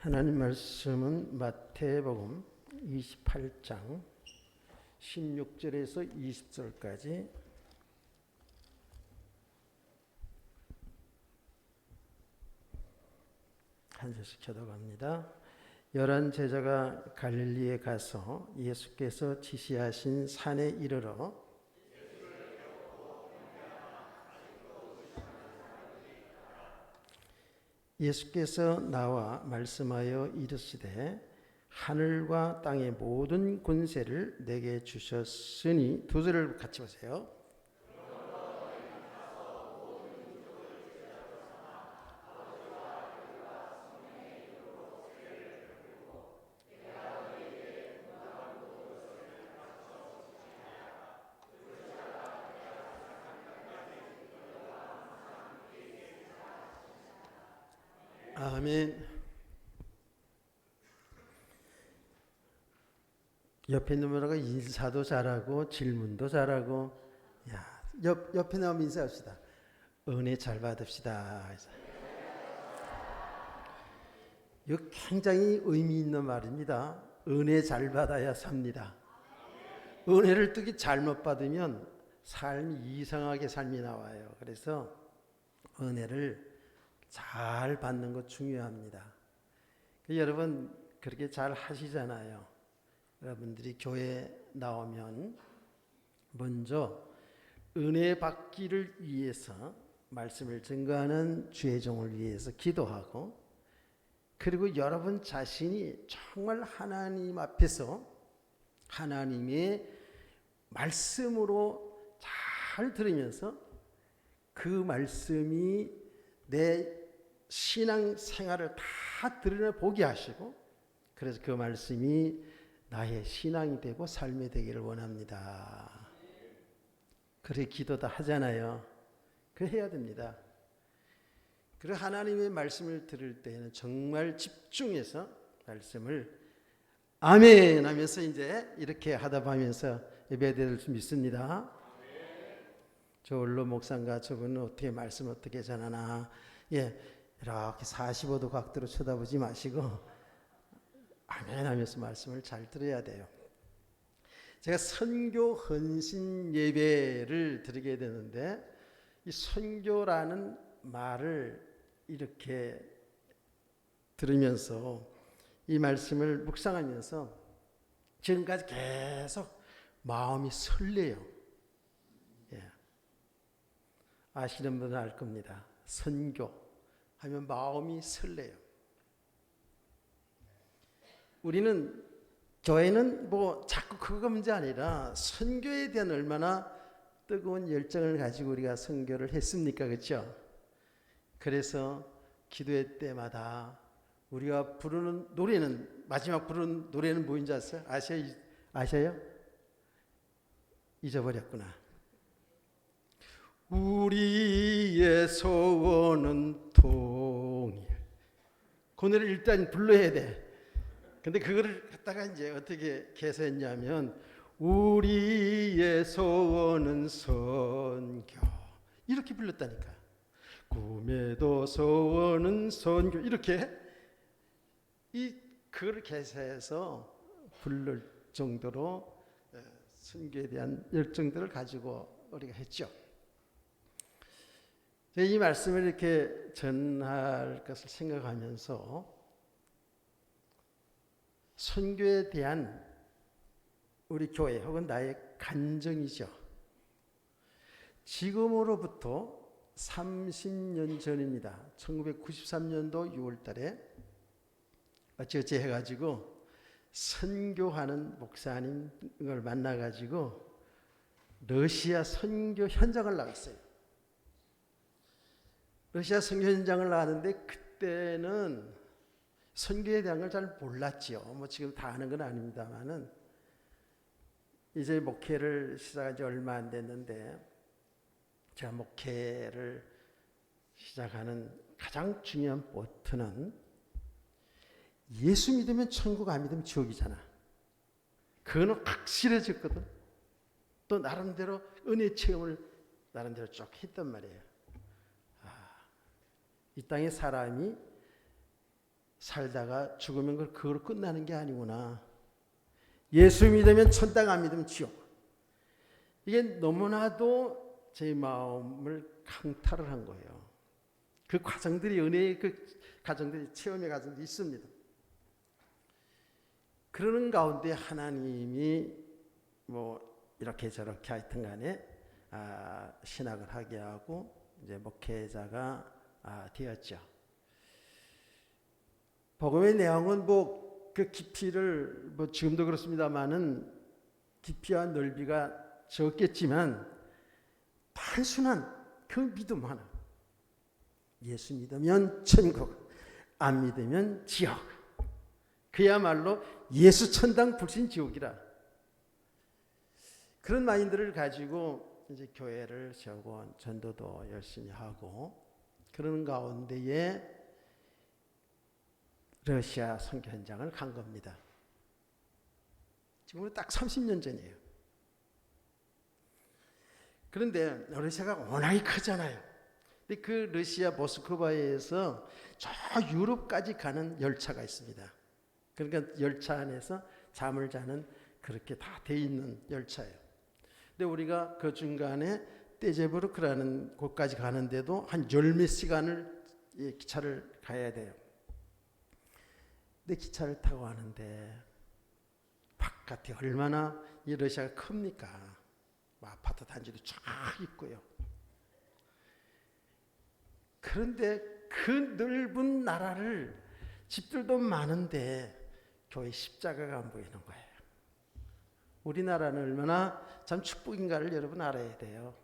하나님 말씀은 마태복음 28장 16절에서 20절까지 한 절씩 교독합니다. 11 제자가 갈릴리에 가서 예수께서 지시하신 산에 이르러 예수께서 나와 말씀하여 이르시되 하늘과 땅의 모든 권세를 내게 주셨으니, 두 절을 같이 보세요. 아멘. 옆에 있는 분하고 인사도 잘하고 질문도 잘하고, 옆에 나오면 인사합시다. 은혜 잘 받읍시다. 이거 굉장히 의미 있는 말입니다. 은혜 잘 받아야 삽니다. 은혜를 특히 잘못 받으면 삶이 이상하게 삶이 나와요. 그래서 은혜를 잘 받는 것 중요합니다. 여러분 그렇게 잘 하시잖아요. 여러분들이 교회 나오면 먼저 은혜 받기를 위해서 말씀을 증거하는 주의 종을 위해서 기도하고, 그리고 여러분 자신이 정말 하나님 앞에서 하나님의 말씀으로 잘 들으면서 그 말씀이 내 신앙 생활을 다 드러내보게 하시고, 그래서 그 말씀이 나의 신앙이 되고 삶이 되기를 원합니다. 그래 기도도 하잖아요. 그래 해야 됩니다. 그리고 하나님의 말씀을 들을 때에는 정말 집중해서 말씀을 아멘 하면서 이제 이렇게 하다 보면서 예배드릴 수 믿습니다. 저 원로 목사인가 저분은 어떻게 말씀 어떻게 전하나, 이렇게 45도 각도로 쳐다보지 마시고 아멘 하면서 말씀을 잘 들어야 돼요. 제가 선교 헌신 예배를 드리게 되는데, 이 선교라는 말을 이렇게 들으면서 이 말씀을 묵상하면서 지금까지 계속 마음이 설레요. 아시는 분은 알 겁니다. 선교 하면 마음이 설레요. 우리는 교회는 뭐 자꾸 그거가 문제 아니라 선교에 대한 얼마나 뜨거운 열정을 가지고 우리가 선교를 했습니까? 그렇죠? 그래서 기도회 때마다 우리가 부르는 노래는, 마지막 부르는 노래는 뭐인지 아셔요? 잊어버렸구나. 우리의 소원은 통일. 그 노래를 일단 불러야 돼. 근데 그거를 갖다가 이제 어떻게 개사했냐면, 우리의 소원은 선교, 이렇게 불렀다니까. 꿈에도 소원은 선교, 이렇게 그걸 개사해서 부를 정도로 선교에 대한 열정들을 가지고 우리가 했죠. 이 말씀을 이렇게 전할 것을 생각하면서 선교에 대한 우리 교회 혹은 나의 간증이죠. 지금으로부터 30년 전입니다. 1993년도 6월 달에 어찌어찌 해가지고 선교하는 목사님을 만나가지고 러시아 선교 현장을 나갔어요. 러시아 선교 현장을 나갔는데 그때는 선교에 대한 걸 잘 몰랐지요. 뭐 지금 다 아는 건 아닙니다만은, 이제 목회를 시작한 지 얼마 안 됐는데, 제가 목회를 시작하는 가장 중요한 포인트는 예수 믿으면 천국, 안 믿으면 지옥이잖아. 그거는 확실해졌거든. 또 나름대로 은혜 체험을 나름대로 쭉 했단 말이에요. 이 땅의 사람이 살다가 죽으면 그걸로 끝나는 게 아니구나. 예수 믿으면 천당, 안 믿으면 지옥. 이게 너무나도 제 마음을 강탈을 한 거예요. 그 과정들이, 은혜의 그 과정들이, 체험의 과정들이 있습니다. 그러는 가운데 하나님이 뭐 이렇게 저렇게 하여튼 간에 신학을 하게 하고 이제 목회자가 되었죠. 복음의 내용은 뭐 그 깊이를 뭐 지금도 그렇습니다만은 깊이와 넓이가 적겠지만 단순한 그 믿음 하나. 예수 믿으면 천국, 안 믿으면 지옥. 그야말로 예수 천당, 불신 지옥이라. 그런 마인드를 가지고 이제 교회를 세우고 전도도 열심히 하고 그러는 가운데에 러시아 선교 현장을 간 겁니다. 지금은 딱 30년 전이에요. 그런데 러시아가 워낙에 크잖아요. 근데 그 러시아 모스크바에서 저 유럽까지 가는 열차가 있습니다. 그러니까 열차 안에서 잠을 자는 그렇게 다 돼 있는 열차예요. 근데 우리가 그 중간에 떼제부르크라는 곳까지 가는데도 한 열 몇 시간을 기차를 가야 돼요. 근데 기차를 타고 가는데 바깥이 얼마나 이 러시아가 큽니까? 아파트 단지도 쫙 있고요. 그런데 그 넓은 나라를 집들도 많은데 교회 십자가가 안 보이는 거예요. 우리나라는 얼마나 참 축복인가를 여러분 알아야 돼요.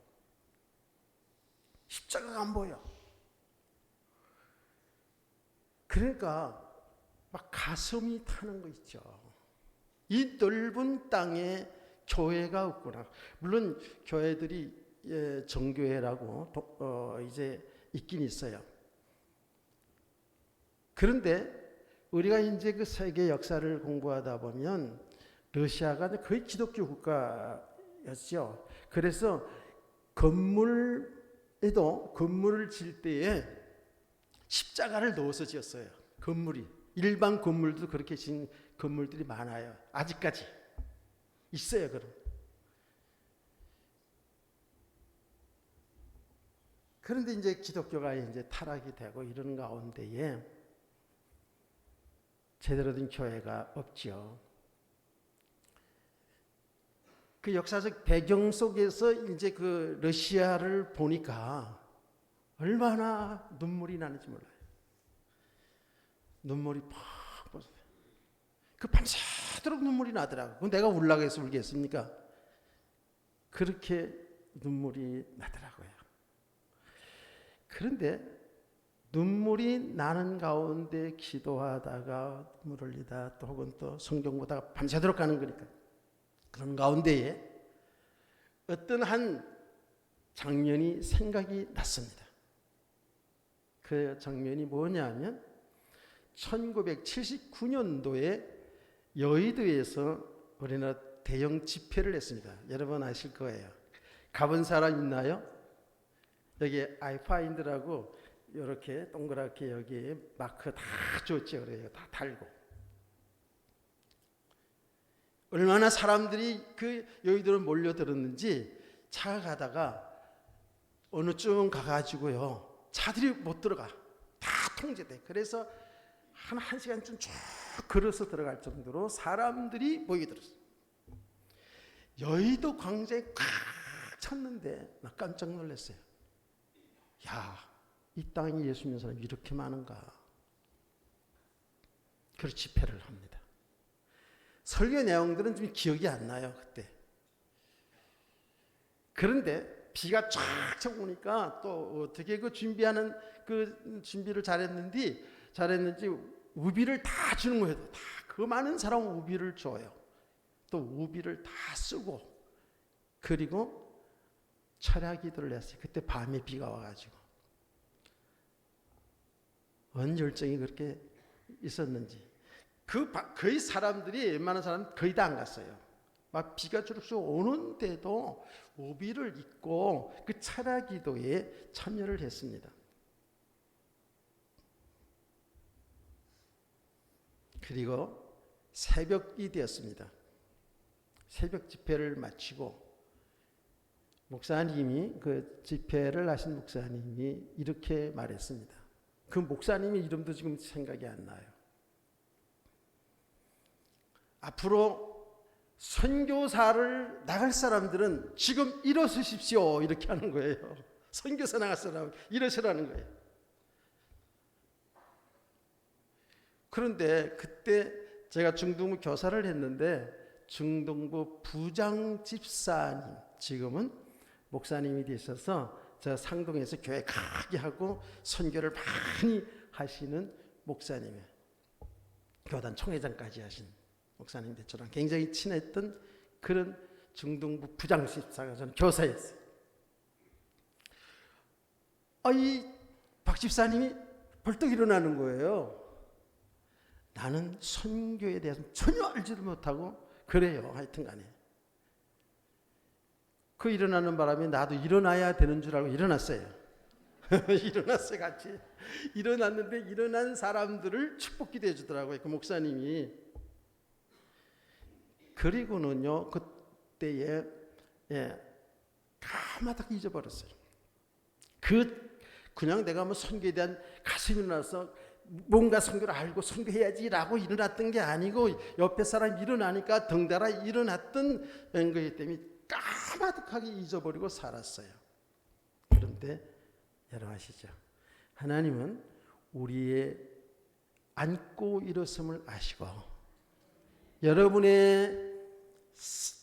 십자가가 안 보여. 그러니까 막 가슴이 타는 거 있죠. 이 넓은 땅에 교회가 없구나. 물론 교회들이 정교회라고 이제 있긴 있어요. 그런데 우리가 이제 그 세계 역사를 공부하다 보면 러시아가 거의 기독교 국가였죠. 그래서 건물을 질 때에 십자가를 넣어서 지었어요. 건물이. 일반 건물도 그렇게 지은 건물들이 많아요. 아직까지 있어요. 그럼. 그런데 이제 기독교가 이제 타락이 되고 이러는 가운데에 제대로 된 교회가 없지요. 그 역사적 배경 속에서 이제 그 러시아를 보니까 얼마나 눈물이 나는지 몰라요. 눈물이 팍 뻗어요. 그 밤새도록 눈물이 나더라고요. 내가 울라고 해서 울겠습니까? 그렇게 눈물이 나더라고요. 그런데 눈물이 나는 가운데 기도하다가 눈물 흘리다 또 혹은 또 성경 보다가 밤새도록 가는 거니까 그런 가운데에 어떤 한 장면이 생각이 났습니다. 그 장면이 뭐냐면 1979년도에 여의도에서 우리나라 대형 집회를 했습니다. 여러분 아실 거예요. 가본 사람 있나요? 여기 아이파인드라고 이렇게 동그랗게 여기에 마크 다 줬죠. 그래요. 다 달고. 얼마나 사람들이 그 여의도를 몰려들었는지 차가 가다가 어느 쯤 가가지고요. 차들이 못 들어가. 다 통제돼. 그래서 한 1시간쯤 쭉 걸어서 들어갈 정도로 사람들이 모이들었어요. 여의도 광장에 꽉 찼는데 나 깜짝 놀랐어요. 야, 이 땅에 예수 믿는 사람이 이렇게 많은가. 그래서 집회를 합니다. 설교 내용들은 좀 기억이 안 나요, 그때. 그런데 비가 쫙 오니까 또 어떻게 그 준비하는 그 준비를 잘했는지 우비를 다 주는 거예요. 다 그 많은 사람 우비를 줘요. 또 우비를 다 쓰고 그리고 철야 기도를 했어요. 그때 밤에 비가 와가지고 언 열정이 그렇게 있었는지 거의 사람들이 웬만한 사람 거의 다 안 갔어요. 막 비가 주룩주룩 오는데도 우비를 입고 그 철야 기도에 참여를 했습니다. 그리고 새벽이 되었습니다. 새벽 집회를 마치고 목사님이, 그 집회를 하신 목사님이 이렇게 말했습니다. 그 목사님의 이름도 지금 생각이 안 나요. 앞으로 선교사를 나갈 사람들은 지금 일어서십시오, 이렇게 하는 거예요. 선교사 나갈 사람 일어서라는 거예요. 그런데 그때 제가 중동부 교사를 했는데 중동부 부장 집사님, 지금은 목사님이 되셔서 저 상동에서 교회 크게 하고 선교를 많이 하시는 목사님이에요. 교단 총회장까지 하신 목사님인데 저랑 굉장히 친했던 그런 중동부 부장 집사가 저는 교사였어요. 이 박 집사님이 벌떡 일어나는 거예요. 나는 선교에 대해서 전혀 알지도 못하고 그래요. 하여튼 간에 그 일어나는 바람에 나도 일어나야 되는 줄 알고 일어났어요. 일어났어요. 같이 일어났는데 일어난 사람들을 축복기도 해주더라고요, 그 목사님이. 그리고는요, 그때에 까마득히 잊어버렸어요. 그냥 내가 뭐 선교에 대한 가슴이 나서 뭔가 선교를 알고 선교해야지라고 일어났던 게 아니고 옆에 사람이 일어나니까 덩달아 일어났던 거기 때문에 까마득하게 잊어버리고 살았어요. 그런데 여러분 아시죠? 하나님은 우리의 앉고 일어섬을 아시고 여러분의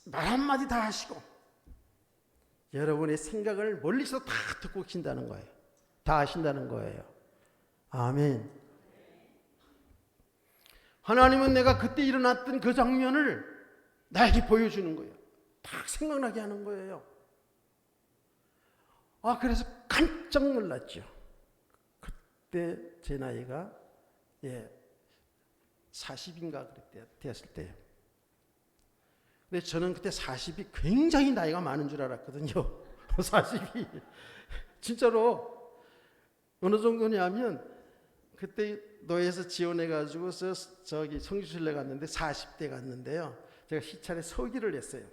말 한마디 다 하시고 여러분의 생각을 멀리서 다 듣고 계신다는 거예요. 다 아신다는 거예요. 아멘. 하나님은 내가 그때 일어났던 그 장면을 나에게 보여주는 거예요. 딱 생각나게 하는 거예요. 그래서 깜짝 놀랐죠. 그때 제 나이가 40인가 그때 되었을 때예요. 근데 저는 그때 40이 굉장히 나이가 많은 줄 알았거든요. 40이 진짜로 어느 정도냐면 그때 노예에서 지원해가지고 저기 성주순례 갔는데 40대 갔는데요. 제가 시찰에 서기를 했어요.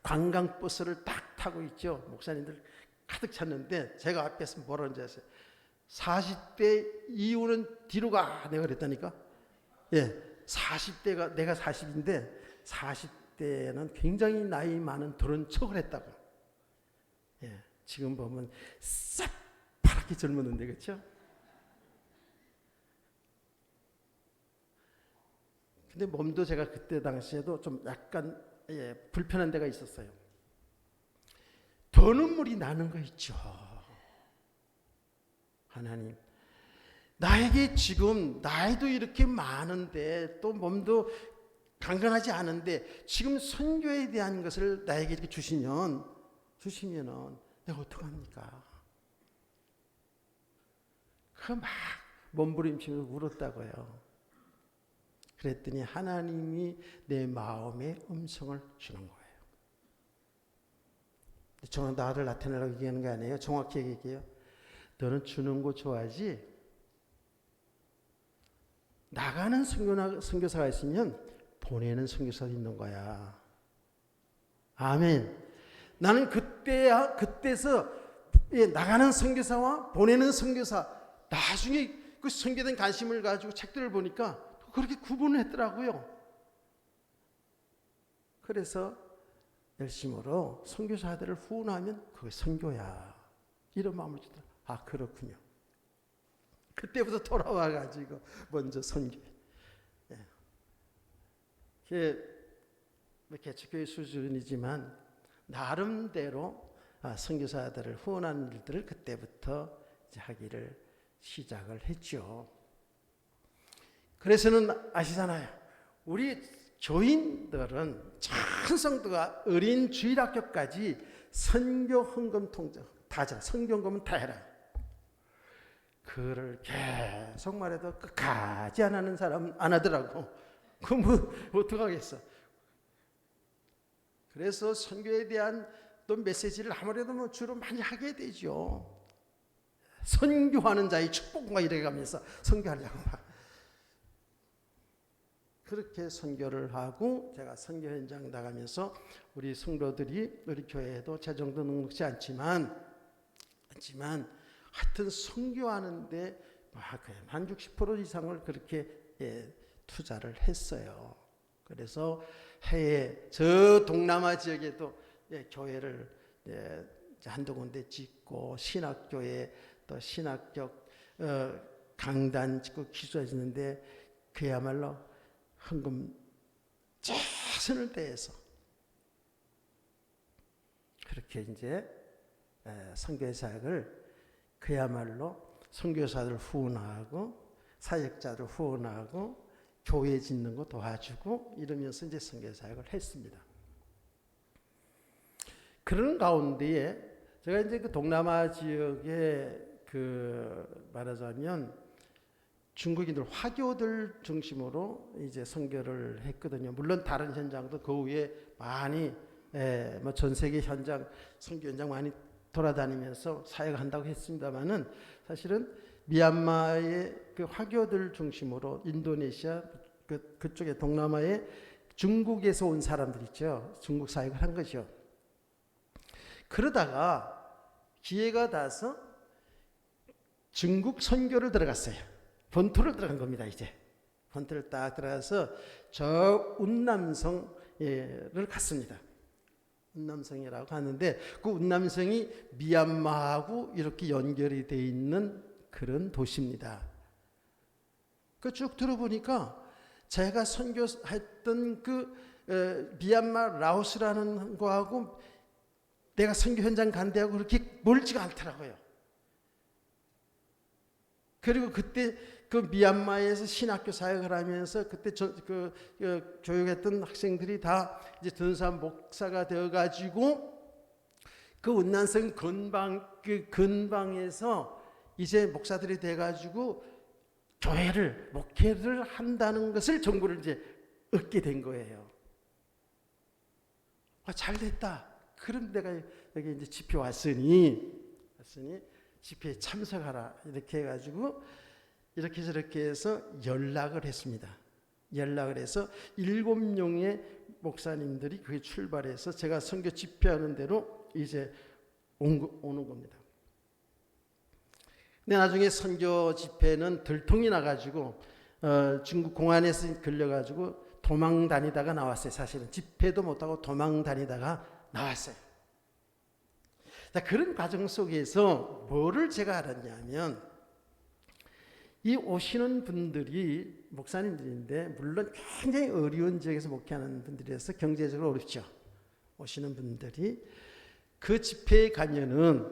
관광버스를 딱 타고 있죠. 목사님들 가득 찼는데 제가 앞에서 뭐라는 줄 아세요? 40대 이후는 뒤로 가, 내가 그랬다니까. 40대가 내가 40인데 40대는 굉장히 나이 많은 그런 척을 했다고. 지금 보면 새파랗게 젊었는데, 그렇죠? 근데 몸도 제가 그때 당시에도 좀 약간 불편한 데가 있었어요. 더 눈물이 나는 거 있죠. 하나님, 나에게 지금 나이도 이렇게 많은데 또 몸도 강건하지 않은데 지금 선교에 대한 것을 나에게 이렇게 주시면은 내가 어떡합니까? 그 막 몸부림치면서 울었다고요. 그랬더니 하나님이 내 마음에 음성을 주는 거예요. 저는 나를 나타내라고 얘기하는 게 아니에요. 정확히 얘기해요. 너는 주는 거 좋아하지? 나가는 선교사가 있으면 보내는 선교사도 있는 거야. 아멘. 나는 그때서 나가는 선교사와 보내는 선교사, 나중에 그 선교된 관심을 가지고 책들을 보니까 그렇게 구분을 했더라고요. 그래서 열심으로 선교사들을 후원하면 그게 선교야, 이런 마음을 주더라. 그렇군요. 그때부터 돌아와가지고 먼저 선교. 개척교회 수준이지만 나름대로 선교사들을 후원하는 일들을 그때부터 이제 하기를 시작을 했죠. 그래서는 아시잖아요. 우리 교인들은 찬성도가 어린 주일학교까지 선교 헌금 통장 다자, 선교 헌금은 다 해라. 그를 계속 말해도 끝까지 안 하는 사람은 안 하더라고. 그럼 뭐 어떡하겠어. 그래서 선교에 대한 또 메시지를 아무래도 주로 많이 하게 되죠. 선교하는 자의 축복과 이래 가면서 선교하려고 막. 그렇게 선교를 하고 제가 선교 현장 나가면서 우리 성도들이 우리 교회에도 제 정도 능력치 않지만 하여튼 선교하는데 한 60% 이상을 그렇게 투자를 했어요. 그래서 해외 저 동남아 지역에도 교회를 한두 군데 짓고 신학교에 또 신학교 강단 짓고 기도해주는데 그야말로 헌금 최선을 다해서 그렇게 이제 선교 사역을 그야말로 선교사들 후원하고 사역자들 후원하고 교회 짓는 거 도와주고 이러면서 이제 선교 사역을 했습니다. 그런 가운데에 제가 이제 그 동남아 지역에 말하자면 중국인들 화교들 중심으로 이제 선교를 했거든요. 물론 다른 현장도 그 후에 많이 뭐 전 세계 현장 선교 현장 많이 돌아다니면서 사역한다고 했습니다만은 사실은 미얀마의 그 화교들 중심으로 인도네시아 그쪽에 동남아에 중국에서 온 사람들 있죠. 중국 사역을 한 거죠. 그러다가 기회가 닿아서 중국 선교를 들어갔어요. 본토를 들어간 겁니다. 이제 본토를 딱 들어가서 저 운남성을 갔습니다. 운남성이라고 하는데 그 운남성이 미얀마하고 이렇게 연결이 되어 있는 그런 도시입니다. 그 쭉 들어보니까 제가 선교했던 그 미얀마 라오스라는 거하고 내가 선교 현장 간 데하고 그렇게 멀지가 않더라고요. 그리고 그때 그 미얀마에서 신학교 사역을 하면서 그때 교육했던 학생들이 다 이제 전산 목사가 되어가지고 그 운난성 근방에서 이제 목사들이 돼가지고 교회를 목회를 한다는 것을 정보를 이제 얻게 된 거예요. 잘 됐다. 그럼 내가 여기 이제 집회 왔으니 집회에 참석하라 이렇게 해가지고 이렇게 저렇게 해서 연락을 했습니다. 연락을 해서 7명의 목사님들이 그게 출발해서 제가 선교 집회하는 대로 이제 오는 겁니다. 근데 나중에 선교 집회는 들통이 나가지고 중국 공안에서 걸려가지고 도망 다니다가 나왔어요. 사실은 집회도 못하고 도망 다니다가 나왔어요. 자, 그런 과정 속에서 뭐를 제가 알았냐면 이 오시는 분들이 목사님들인데 물론 굉장히 어려운 지역에서 목회하는 분들이라서 경제적으로 어렵죠. 오시는 분들이 그 집회에 가면은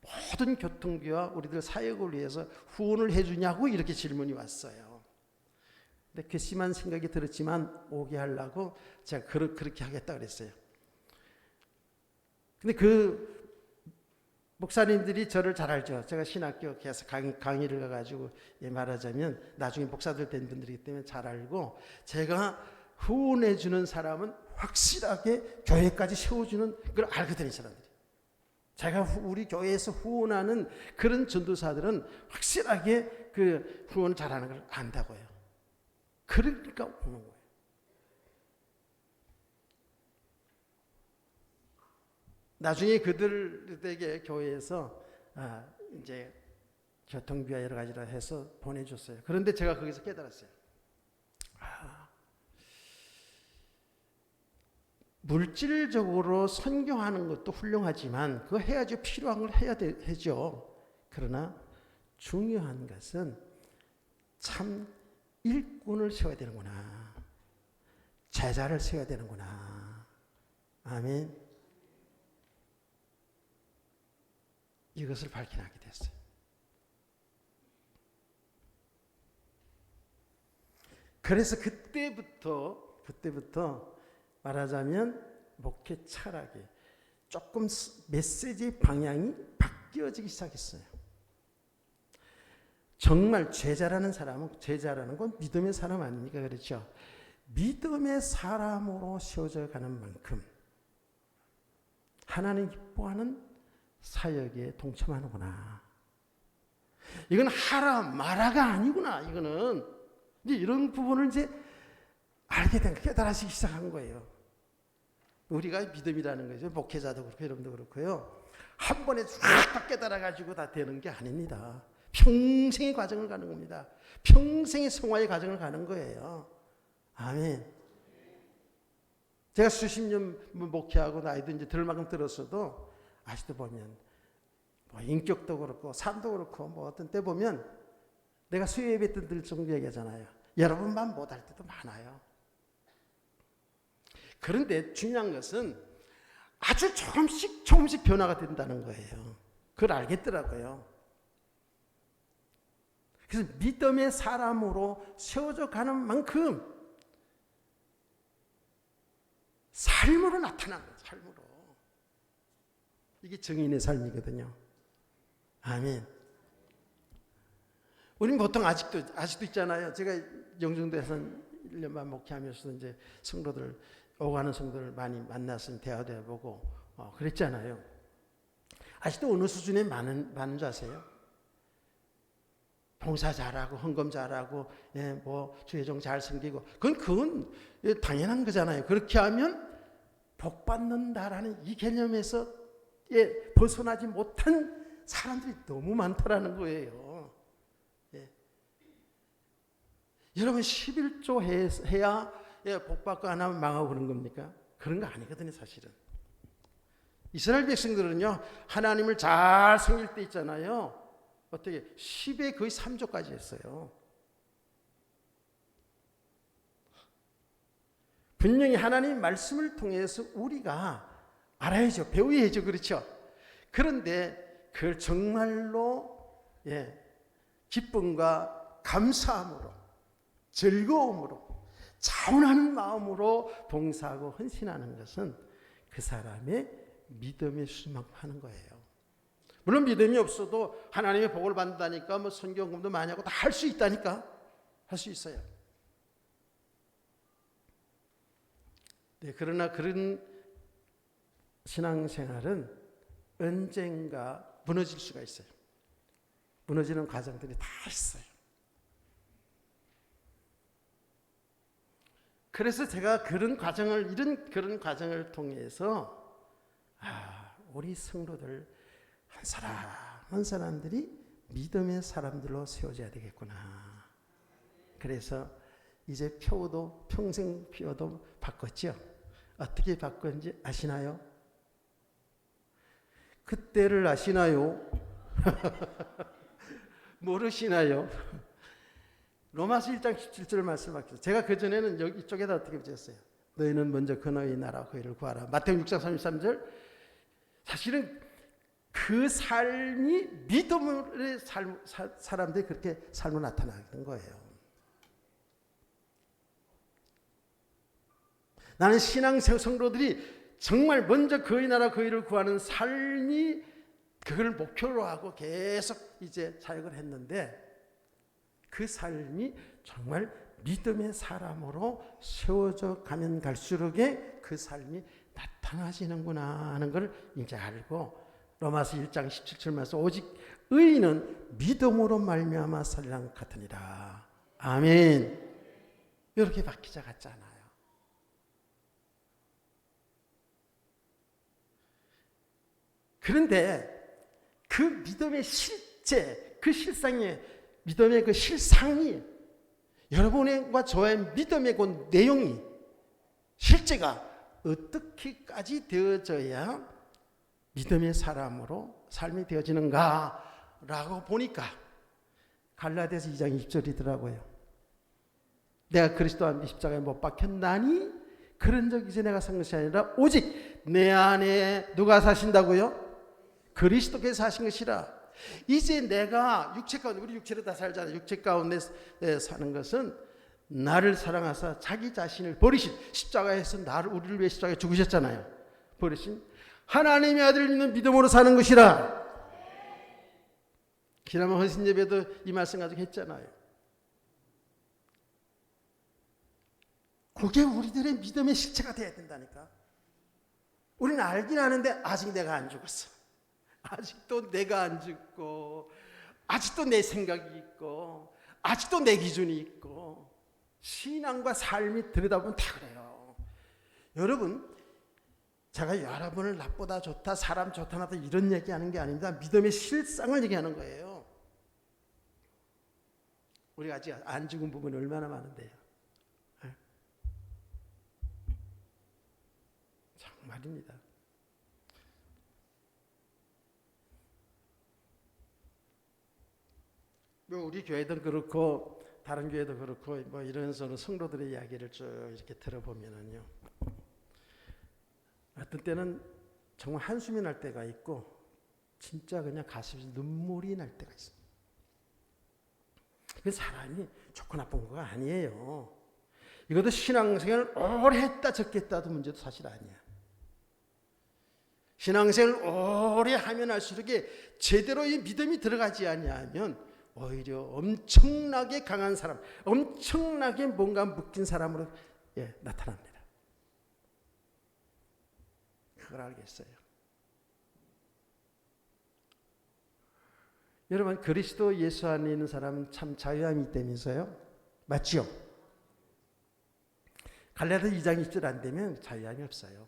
모든 교통비와 우리들 사역을 위해서 후원을 해주냐고 이렇게 질문이 왔어요. 근데 괘씸한 생각이 들었지만 오게 하려고 제가 그렇게 하겠다 그랬어요. 근데 그 목사님들이 저를 잘 알죠. 제가 신학교 계속 강의를 가가지고 말하자면 나중에 목사들 된 분들이기 때문에 잘 알고 제가 후원해 주는 사람은 확실하게 교회까지 세워주는 걸 알거든요. 이 사람들이. 제가 우리 교회에서 후원하는 그런 전도사들은 확실하게 그 후원을 잘하는 걸 안다고요. 그러니까 오는 거예요. 나중에 그들에게 교회에서 이제 교통비와 여러 가지를 해서 보내줬어요. 그런데 제가 거기서 깨달았어요. 물질적으로 선교하는 것도 훌륭하지만 그거 해야죠. 필요한 걸 해야 되죠. 그러나 중요한 것은 참 일꾼을 세워야 되는구나. 제자를 세워야 되는구나. 아멘. 이것을 발견하게 됐어요. 그래서 그때부터 말하자면 목회 철학이 조금 메시지 방향이 바뀌어지기 시작했어요. 정말 제자라는 건 믿음의 사람 아닙니까? 그렇죠? 믿음의 사람으로 세워져 가는 만큼 하나님 기뻐하는 사역에 동참하는구나. 이건 하라 마라가 아니구나. 이거는 이제 이런 부분을 이제 알게 된, 깨달아지기 시작한 거예요. 우리가 믿음이라는 거죠. 목회자도 그렇고 여러분도 그렇고요. 한 번에 쫙 깨달아가지고 다 되는 게 아닙니다. 평생의 과정을 가는 겁니다. 평생의 성화의 과정을 가는 거예요. 아멘. 제가 수십 년 목회하고 나이도 이제 들 만큼 들었어도 아직도 보면 뭐 인격도 그렇고 삶도 그렇고 뭐 어떤 때 보면 내가 수요 예배 때 늘 정도 얘기하잖아요. 여러분만 못할 때도 많아요. 그런데 중요한 것은 아주 조금씩 변화가 된다는 거예요. 그걸 알겠더라고요. 그래서 믿음의 사람으로 세워져 가는 만큼 삶으로 나타나는 거예요. 삶으로. 이게 정인의 삶이거든요. 아멘. 우리는 보통 아직도 있잖아요. 제가 영종도에서 1년만 목회하면서 이제 성도들 오가는 성도들 많이 만났으면 대화도 해보고 그랬잖아요. 아직도 어느 수준에 많은 줄 아세요? 봉사 잘하고 헌금 잘하고 뭐 주의종 잘 섬기고 그건 당연한 거잖아요. 그렇게 하면 복 받는다라는 이 개념에서 벗어나지 못한 사람들이 너무 많다라는 거예요. 여러분 11조 해야 복 받고 안 하면 망하고 그런 겁니까? 그런 거 아니거든요, 사실은. 이스라엘 백성들은요, 하나님을 잘 섬길 때 있잖아요. 어떻게 10의 거의 3조까지 했어요. 분명히 하나님 말씀을 통해서 우리가 알아야죠. 배워야죠. 그렇죠? 그런데 그걸 정말로 기쁨과 감사함으로 즐거움으로 자원하는 마음으로 봉사하고 헌신하는 것은 그 사람의 믿음의 수만큼 하는 거예요. 물론 믿음이 없어도 하나님의 복을 받는다니까 뭐 선교금도 많이 하고 다 할 수 있다니까. 할 수 있어요. 네, 그러나 그런 신앙생활은 언젠가 무너질 수가 있어요. 무너지는 과정들이 다 있어요. 그래서 제가 그런 과정을 통해서 우리 성도들 한 사람 한 사람들이 믿음의 사람들로 세워져야 되겠구나. 그래서 이제 표도 평생 표도 바꿨죠. 어떻게 바꿨는지 아시나요? 그때를 아시나요? 모르시나요? 로마서 1장 17절 말씀하셨어요. 제가 그전에는 여기 이쪽에다 어떻게 붙였어요? 너희는 먼저 그너의 나라 그의를 구하라. 마태복음 6장 33절. 사실은 그 삶이 믿음의 사람들이 그렇게 삶으로 나타나는 거예요. 나는 신앙 성도들이 정말 먼저 그의 나라 그의를 구하는 삶이 그걸 목표로 하고 계속 이제 사역을 했는데 그 삶이 정말 믿음의 사람으로 세워져 가면 갈수록에 그 삶이 나타나지는구나 하는 걸 이제 알고 로마서 1장 17절 말씀 오직 의인은 믿음으로 말미암아 살리라 같으니라. 아멘. 이렇게 바뀌자 같잖아요. 그런데 그 믿음의 실제, 그 실상이 믿음의 그 실상이 여러분과 저의 믿음의 그 내용이 실제가 어떻게까지 되어져야 믿음의 사람으로 삶이 되어지는가라고 보니까 갈라디아서 2장 20절이더라고요. 내가 그리스도 안에 십자가에 못 박혔나니 그런 적 이제 내가 산 것이 아니라 오직 내 안에 누가 사신다고요? 그리스도께서 사신 것이라. 이제 내가 육체 가운데, 우리 육체로 다 살잖아요. 육체 가운데 사는 것은 나를 사랑하사 자기 자신을 버리신, 십자가에서 우리를 위해 십자가에 죽으셨잖아요. 버리신 하나님의 아들을 믿는 믿음으로 사는 것이라. 지난번 헌신 예배도 이 말씀 가지고 했잖아요. 그게 우리들의 믿음의 실체가 되어야 된다니까. 우리는 알긴 아는데 아직 내가 안 죽었어. 아직도 내가 안 죽고, 아직도 내 생각이 있고, 아직도 내 기준이 있고, 신앙과 삶이 들여다보면 다 그래요. 여러분, 제가 여러분을 나보다 좋다, 사람 좋다, 나다 이런 얘기하는 게 아닙니다. 믿음의 실상을 얘기하는 거예요. 우리가 아직 안 죽은 부분이 얼마나 많은데요. 정말입니다. 우리 교회도 그렇고 다른 교회도 그렇고 뭐 이런 성도들의 이야기를 쭉 이렇게 들어보면은요, 어떤 때는 정말 한숨이 날 때가 있고 진짜 그냥 가슴에서 눈물이 날 때가 있습니다. 그 사람이 좋고 나쁜 거가 아니에요. 이것도 신앙생활을 오래 했다 적게 했다도 문제도 사실 아니야. 신앙생활을 오래 하면 할수록 제대로 이 믿음이 들어가지 않냐면 오히려 엄청나게 강한 사람, 엄청나게 뭔가 묶인 사람으로 나타납니다. 그걸 알겠어요. 여러분, 그리스도 예수 안에 있는 사람은 참 자유함이 있다면서요? 맞죠? 갈라디아 2장 1절 안 되면 자유함이 없어요.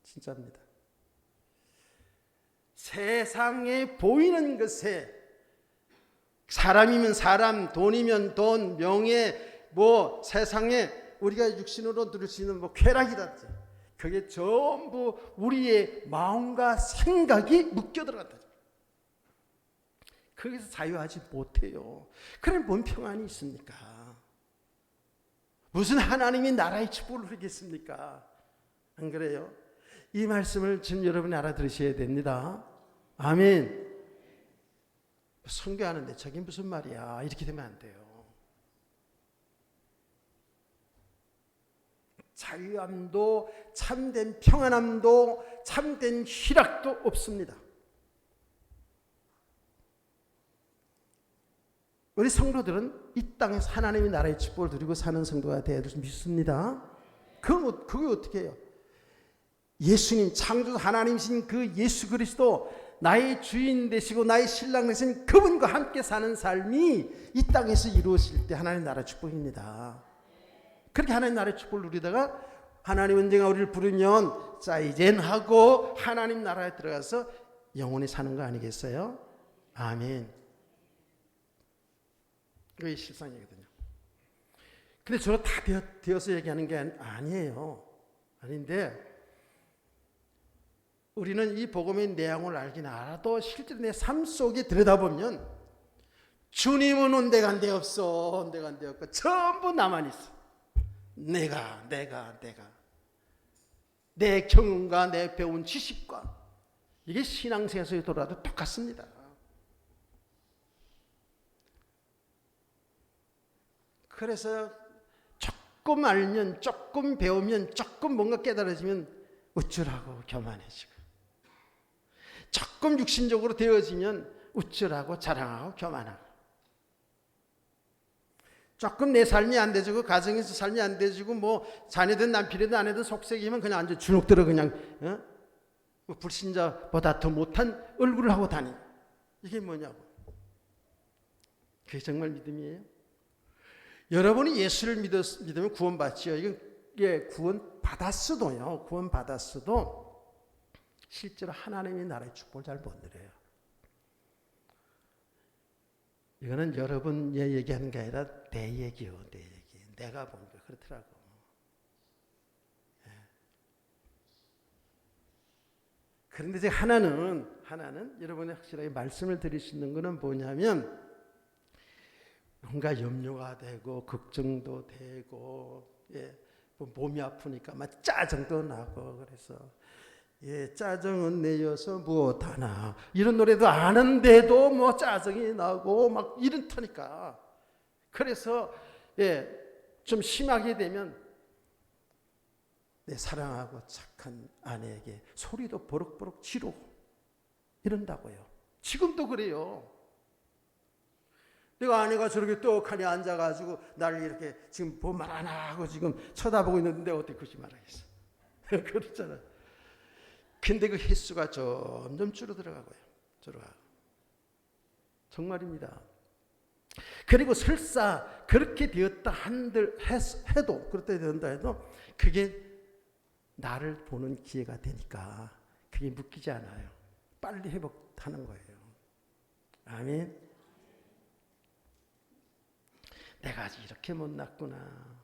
진짜입니다. 세상에 보이는 것에 사람이면 사람, 돈이면 돈, 명예, 뭐 세상에 우리가 육신으로 누릴 수 있는 뭐 쾌락이라든지 그게 전부 우리의 마음과 생각이 묶여 들어간다. 거기서 자유하지 못해요. 그럼 뭔 평안이 있습니까? 무슨 하나님이 나라의 축복을 누리겠습니까? 안 그래요? 이 말씀을 지금 여러분이 알아들으셔야 됩니다. 아멘. 선교하는데 저게 무슨 말이야? 이렇게 되면 안 돼요. 자유함도 참된 평안함도 참된 희락도 없습니다. 우리 성도들은 이 땅에서 하나님의 나라의 축복을 누리고 사는 성도가 되어야 믿습니다. 그게 어떻게 해요? 예수님, 창조주 하나님이신 그 예수 그리스도, 나의 주인 되시고 나의 신랑 되신 그분과 함께 사는 삶이 이 땅에서 이루어질 때 하나님 나라의 축복입니다. 그렇게 하나님 나라의 축복을 누리다가 하나님 언젠가 우리를 부르면 자 이젠 하고 하나님 나라에 들어가서 영원히 사는 거 아니겠어요? 아멘. 그게 실상이거든요. 근데 저로 다 되어서 얘기하는 게 아니에요. 아닌데 우리는 이 복음의 내용을 알긴 알아도 실제로 내 삶 속에 들여다보면 주님은 온데간데 없어. 온데간데 없고 전부 나만 있어. 내가 내 경험과 내 배운 지식과 이게 신앙생활에 돌아도 똑같습니다. 그래서 조금 알면, 조금 배우면, 조금 뭔가 깨달아지면 우쭐하고 교만해지고, 조금 육신적으로 되어지면 우쭐하고 자랑하고 교만하고, 조금 내 삶이 안 되지고 가정에서 삶이 안 되지고 뭐 자녀든 남편이든 아내든 속색이면 그냥 완전 주눅들어 그냥 불신자보다 더 못한 얼굴을 하고 다니. 이게 뭐냐고. 그게 정말 믿음이에요? 여러분이 예수를 믿으면 구원받지요. 이게 구원받았어도요. 구원받았어도 실제로 하나님의 나라의 축복을 잘 못 누려요. 이거는 여러분의 얘기하는 게 아니라 내 얘기요. 내 얘기. 내가 본 거 그렇더라고. 그런데 이제 하나는 여러분이 확실하게 말씀을 드릴 수 있는 것은 뭐냐면 뭔가 염려가 되고 걱정도 되고 뭐 몸이 아프니까 막 짜증도 나고 그래서 짜증은 내어서 무엇하나 이런 노래도 아는데도 뭐 짜증이 나고 막 이렇다니까. 그래서 좀 심하게 되면 내 사랑하고 착한 아내에게 소리도 버럭버럭 지르고 이런다고요. 지금도 그래요. 내가 아내가 저렇게 떡하니 앉아가지고 나를 이렇게 지금 말 안 하고 지금 쳐다보고 있는데 어떻게 그러지 말아야겠어. 그렇잖아. 근데 그 횟수가 점점 줄어들어가고요. 정말입니다. 그리고 설사 그렇게 되었다 해도 그렇다 된다 해도 그게 나를 보는 기회가 되니까 그게 묶이지 않아요. 빨리 회복하는 거예요. 아멘. 내가 아직 이렇게 못났구나.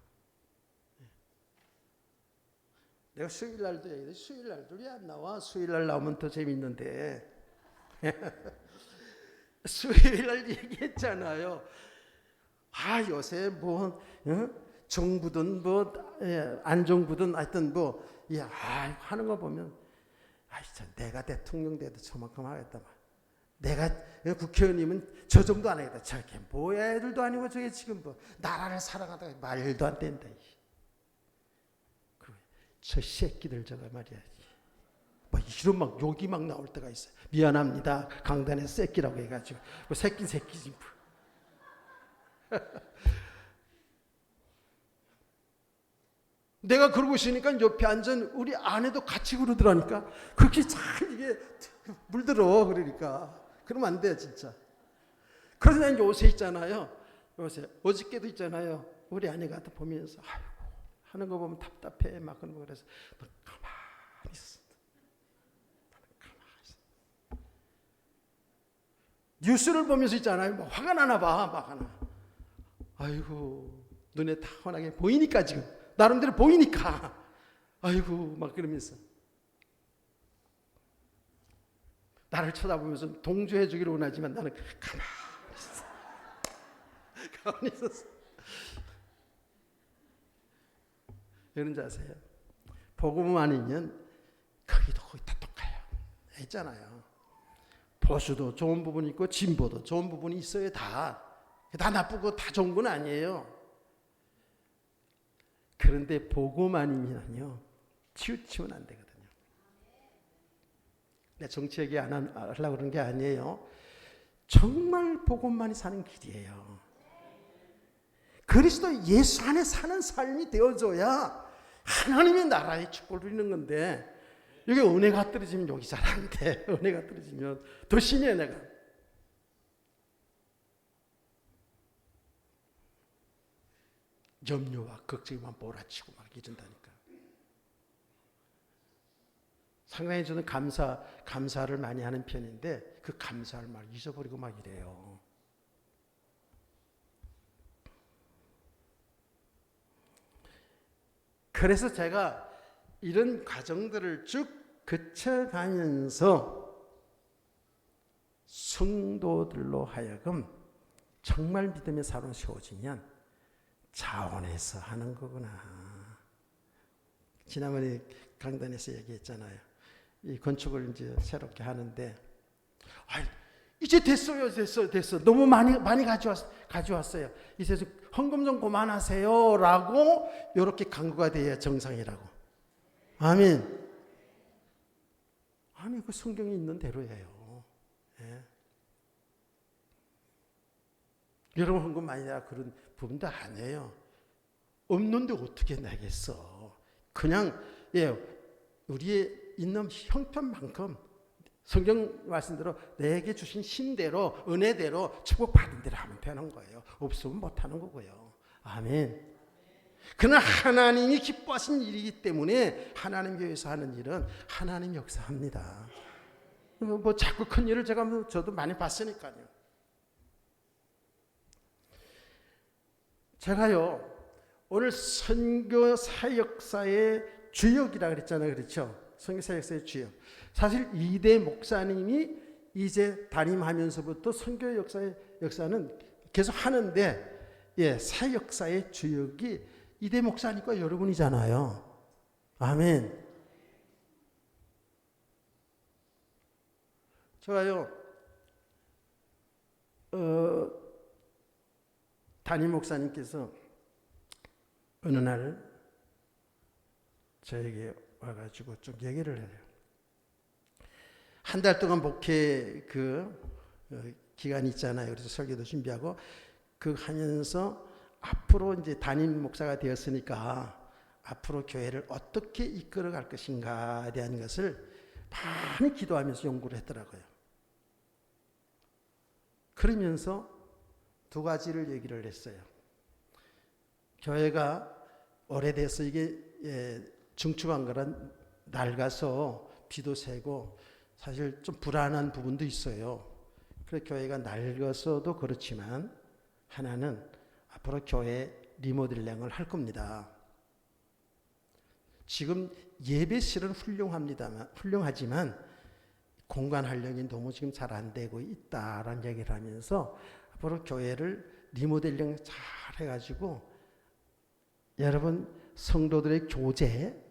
내가 수요일날도 얘기해. 수요일날도 왜 안 나와? 수요일날 나오면 더 재밌는데. 수요일날 얘기했잖아요. 아, 요새 뭐 정부든 뭐 안정부든 하여튼 뭐 하는 거 보면 내가 대통령 돼도 저만큼 하겠다. 내가 국회의원이면 저 정도 안 하겠다. 저게 뭐야, 애들도 아니고 저게 지금 뭐 나라를 사랑하다가 말도 안 된다. 저 새끼들 저거 말이야. 뭐 이런 막 욕이 막 나올 때가 있어요. 미안합니다. 강단에 새끼라고 해가지고 뭐 새끼지. 내가 그러고 있으니까 옆에 앉은 우리 아내도 같이 그러더라니까. 그렇게 잘 이게 물들어. 그러니까 그러면 안 돼 진짜. 그래서 난 요새 있잖아요. 요새 어저께도 있잖아요. 우리 아내가 보면서 아이고 하는 거 보면 답답해 막 그런 거. 그래서 너 가만히 있어. 뉴스를 보면서 있잖아요. 뭐 화가 나나 봐. 막 하나. 아이고 눈에 타원하게 보이니까 지금 나름대로 보이니까 아이고 막 그러면서 나를 쳐다보면서 동조해 주기를 원하지만 나는 가만히 있었어. 가만히 있었어. 여러분 아세요? 복음 아니면 거기도 거의 다 똑같아요. 했잖아요. 보수도 좋은 부분이 있고 진보도 좋은 부분이 있어요. 다 나쁘고 다 좋은 건 아니에요. 그런데 복음 아니면요 치우치면 안 되거든요. 내가 정치 얘기 안 하려고 그런 게 아니에요. 정말 복음만이 사는 길이에요. 그리스도 예수 안에 사는 삶이 되어줘야 하나님의 나라의 축복을 누리는 건데 여기 은혜가 떨어지면 여기 잘 안 돼. 은혜가 떨어지면 더 심해 내가. 염려와 걱정만 몰아치고 막 이런다니까. 상당히 저는 감사를 많이 하는 편인데 그 감사를 막 잊어버리고 막 이래요. 그래서 제가 이런 과정들을 쭉 거쳐가면서 성도들로 하여금 정말 믿음의 사로 세워지면 자원해서 하는 거구나. 지난번에 강단에서 얘기했잖아요. 이 건축을 이제 새롭게 하는데, 이제 됐어. 너무 많이 가져왔어요. 이제 헌금 좀 그만하세요라고 이렇게 강구가 돼야 정상이라고. 아멘. 아니 그 성경에 있는 대로예요. 예. 여러분 헌금 많이 내라 그런 부분도 아니에요. 없는데 어떻게 내겠어. 그냥 우리의 있는 형편만큼 성경 말씀대로 내게 주신 힘대로 은혜대로 축복받은 대로 하면 되는 거예요. 없으면 못하는 거고요. 아멘. 그러나 하나님이 기뻐하신 일이기 때문에 하나님 교회에서 하는 일은 하나님 역사합니다. 뭐 자꾸 큰 일을 저도 많이 봤으니까요. 제가요 오늘 선교 사역사의 주역이라 그랬잖아요. 그렇죠? 선교 사역사의 주역. 사실 이대 목사님이 이제 담임하면서부터 선교 역사는 계속 하는데 사역사의 주역이 이대 목사님과 여러분이잖아요. 아멘. 제가요 담임 목사님께서 어느 날 저에게 와가지고 좀 얘기를 해요. 한 달 동안 목회 기간이 있잖아요. 그래서 설교도 준비하고 하면서 앞으로 이제 담임 목사가 되었으니까 앞으로 교회를 어떻게 이끌어갈 것인가에 대한 것을 많이 기도하면서 연구를 했더라고요. 그러면서 두 가지를 얘기를 했어요. 교회가 오래돼서 이게 중축한 거란 낡아서 비도 새고 사실 좀 불안한 부분도 있어요. 그래서 교회가 낡아서도 그렇지만 하나는 앞으로 교회 리모델링을 할 겁니다. 지금 예배실은 훌륭하지만 공간 활용이 너무 지금 잘 안 되고 있다라는 얘기를 하면서 앞으로 교회를 리모델링 잘 해가지고 여러분 성도들의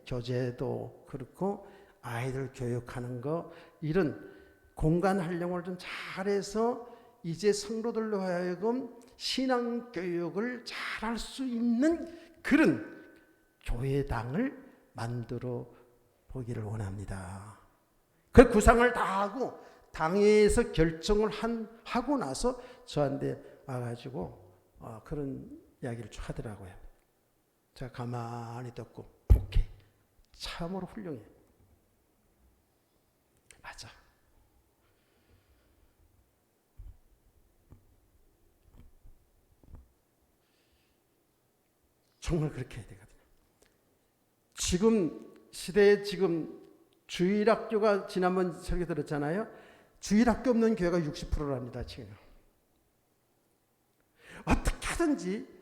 교제도 그렇고 아이들 교육하는 거 이런 공간 활용을 좀 잘해서 이제 성도들로 하여금 신앙 교육을 잘할 수 있는 그런 교회당을 만들어 보기를 원합니다. 그 구상을 다 하고 당회에서 결정을 하고 나서 저한테 와가지고 그런 이야기를 쭉 하더라고요. 제가 가만히 듣고 오케이, 참으로 훌륭해. 맞아. 정말 그렇게 해야 되거든요. 지금 시대에 주일학교가 지난번 설교 들었잖아요. 주일학교 없는 교회가 60%랍니다. 지금 어떻게 하든지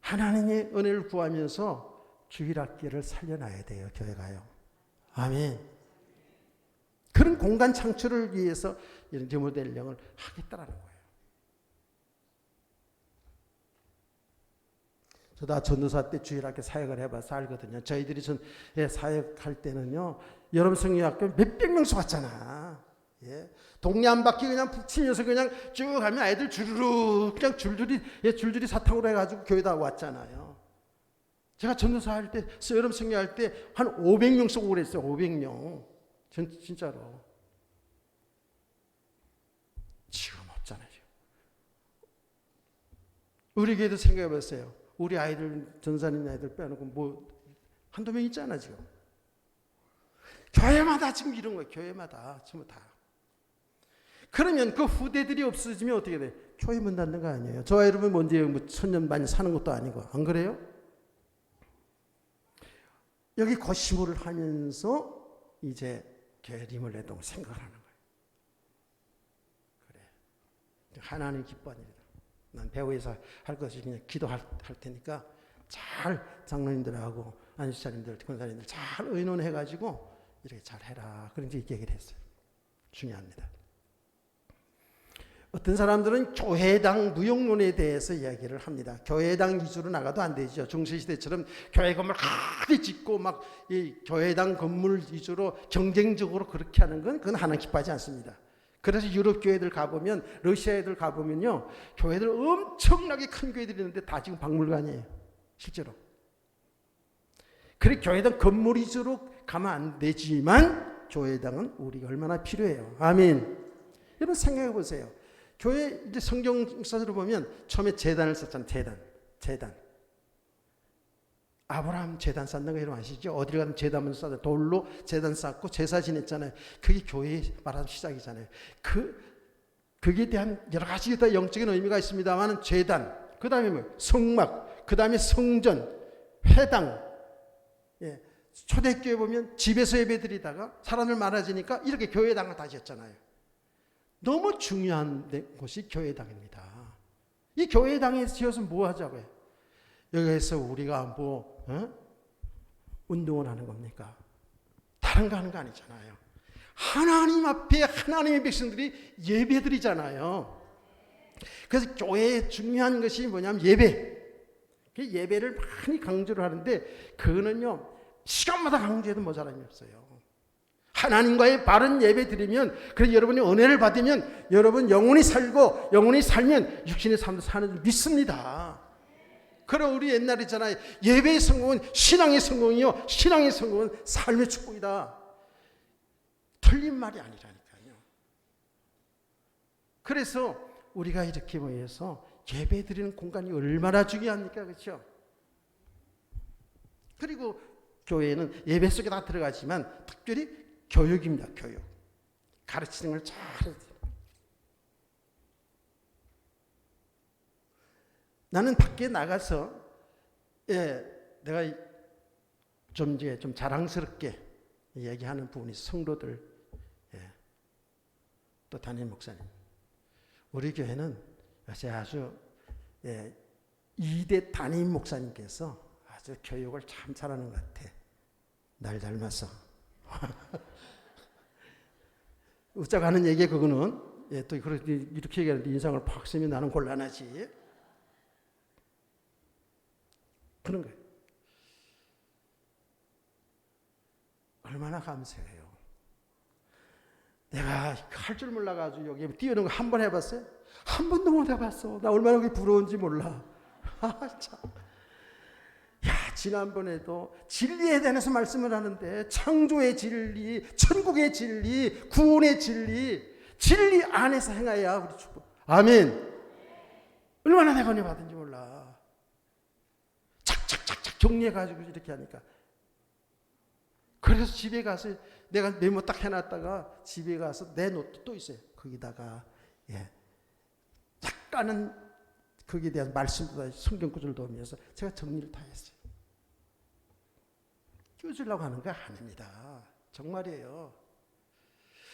하나님의 은혜를 구하면서 주일학교를 살려놔야 돼요. 교회가요. 아멘. 그런 공간 창출을 위해서 이런 리모델링을 하겠다라는 거예요. 저도 전도사 때 주일학교 사역을 해봐서 알거든요. 저희들이 사역할 때는요, 여러분 성경학교 몇백 명씩 왔잖아. 예. 동네 한 바퀴 그냥 푹 치면서 그냥 쭉 가면 아이들 주르륵 그냥 줄줄이 사탕으로 해가지고 교회 다 왔잖아요. 제가 전도사 할 때, 여러분 성경할 때 한 500명씩 오고 그랬어요. 500명. 진짜로. 지금 없잖아요. 우리 교회도 생각해 보세요. 우리 아이들, 전사님 아이들 빼놓고 한두 명 있잖아, 지금. 교회마다 지금 이런 거예요. 교회마다. 전부 다. 그러면 그 후대들이 없어지면 어떻게 돼? 교회 문 닫는 거 아니에요. 저 여러분 뭔지 천년 많이 사는 것도 아니고. 안 그래요? 여기 거시물을 하면서 이제 교회 리모델링을 생각을 하는 거예요. 그래. 하나님 기뻐하는 일이다. 난 배우에서 할 것이 그냥 기도할 테니까 잘 장로님들하고 안수사님들, 권사님들 잘 의논해가지고 이렇게 잘 해라. 그런 얘기를 했어요. 중요합니다. 어떤 사람들은 교회당 무용론에 대해서 이야기를 합니다. 교회당 위주로 나가도 안 되죠. 중세시대처럼 교회 건물 크게 짓고 막 이 교회당 건물 위주로 경쟁적으로 그렇게 하는 건 그건 하나님 기뻐하지 않습니다. 그래서 유럽 교회들 가보면, 러시아 애들 가보면요, 교회들 엄청나게 큰 교회들이 있는데 다 지금 박물관이에요. 실제로. 그래 교회당 건물 위주로 가면 안 되지만 교회당은 우리가 얼마나 필요해요. 아멘. 여러분 생각해 보세요. 교회 이제 성경사를 보면 처음에 제단을 썼잖아요. 제단. 아브라함 제단 쌓는 거 여러분 아시죠? 어딜 가든 제단을 쌓아 돌로 제단 쌓고 제사 지냈잖아요. 그게 교회의 말하는 시작이잖아요. 그게 대한 여러 가지 다 영적인 의미가 있습니다만 제단, 그 다음에 뭐 성막, 그 다음에 성전, 회당. 예. 초대교회 보면 집에서 예배드리다가 사람들 많아지니까 이렇게 교회당을 다시 했잖아요. 너무 중요한 곳이 교회당입니다. 이 교회당에 지어서 뭐 하자고요? 여기에서 우리가 운동을 하는 겁니까? 다른 거 하는 거 아니잖아요. 하나님 앞에 하나님의 백성들이 예배드리잖아요. 그래서 교회의 중요한 것이 뭐냐면 예배. 예배를 많이 강조를 하는데 그거는요 시간마다 강조해도 모자람이 없어요. 하나님과의 바른 예배 드리면, 그래서 여러분이 은혜를 받으면 여러분 영혼이 살고, 영혼이 살면 육신의 삶도 사는 줄 믿습니다. 그럼 우리 옛날에 있잖아요. 예배의 성공은 신앙의 성공이요, 신앙의 성공은 삶의 축복이다. 틀린 말이 아니라니까요. 그래서 우리가 이렇게 모여서 예배 드리는 공간이 얼마나 중요합니까? 그렇죠? 그리고 교회는 예배 속에 다 들어가지만 특별히 교육입니다. 교육. 가르치는 걸 잘 해야 돼요. 나는 밖에 나가서 내가 좀 이제 좀 자랑스럽게 얘기하는 부분이 성도들, 또 담임 목사님, 우리 교회는 아주 2대 담임 목사님께서 아주 교육을 참 잘하는 것 같아. 날 닮았어. 웃자고 하는 얘기 그거는 또 이렇게 얘기하는데 인상을 팍 쓰면 나는 곤란하지. 그런 거예요. 얼마나 감사해요. 내가 할 줄 몰라가지고 여기 뛰어오는 거 한 번 해봤어요? 한 번도 못 해봤어. 나 얼마나 그게 부러운지 몰라. 참. 야, 지난번에도 진리에 대해서 말씀을 하는데 창조의 진리, 천국의 진리, 구원의 진리 안에서 행하여야 우리 축복. 아멘. 얼마나 내가 은혜 받은지 몰라. 착착착착 정리해가지고 이렇게 하니까. 그래서 집에 가서 내가 메모 딱 해놨다가 집에 가서 내 노트 또 있어요. 거기다가 약간은 거기에 대한 말씀보다 성경 구절도 오면서 제가 정리를 다 했어요. 끼워주려고 하는 거 아닙니다. 정말이에요.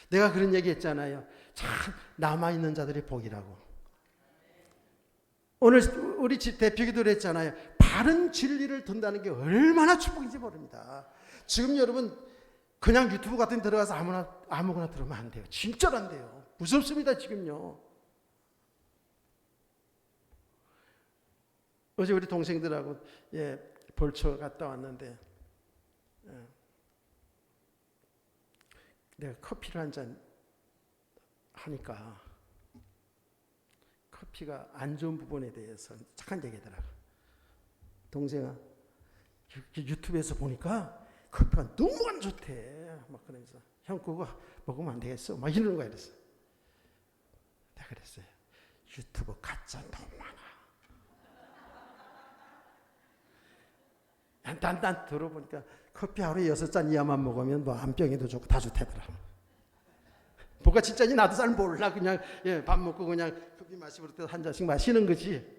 내가 그런 얘기 했잖아요. 참 남아있는 자들이 복이라고. 오늘 우리 집 대표기도를 했잖아요. 바른 진리를 든다는 게 얼마나 축복인지 모릅니다. 지금 여러분 그냥 유튜브 같은 데 들어가서 아무거나 들으면 안 돼요. 진짜로 안 돼요. 무섭습니다 지금요. 어제 우리 동생들하고 벌초 갔다 왔는데 내가 커피를 한 잔 하니까 커피가 안 좋은 부분에 대해서 착한 얘기더라고. 동생아, 유튜브에서 보니까 커피가 너무 안 좋대. 막 그러면서 형 그거 먹으면 안 되겠어. 막 이러는 거야. 그랬어. 내가 그랬어요. 유튜브 가짜 너무 많아. 난 들어보니까 커피 하루에 6잔 이하만 먹으면 뭐 암병에도 좋고 다 좋대더라. 뭐가 진짜인지 나도 잘 몰라. 그냥 밥 먹고 그냥 커피 마시고 그럴 때 한 잔씩 마시는 거지.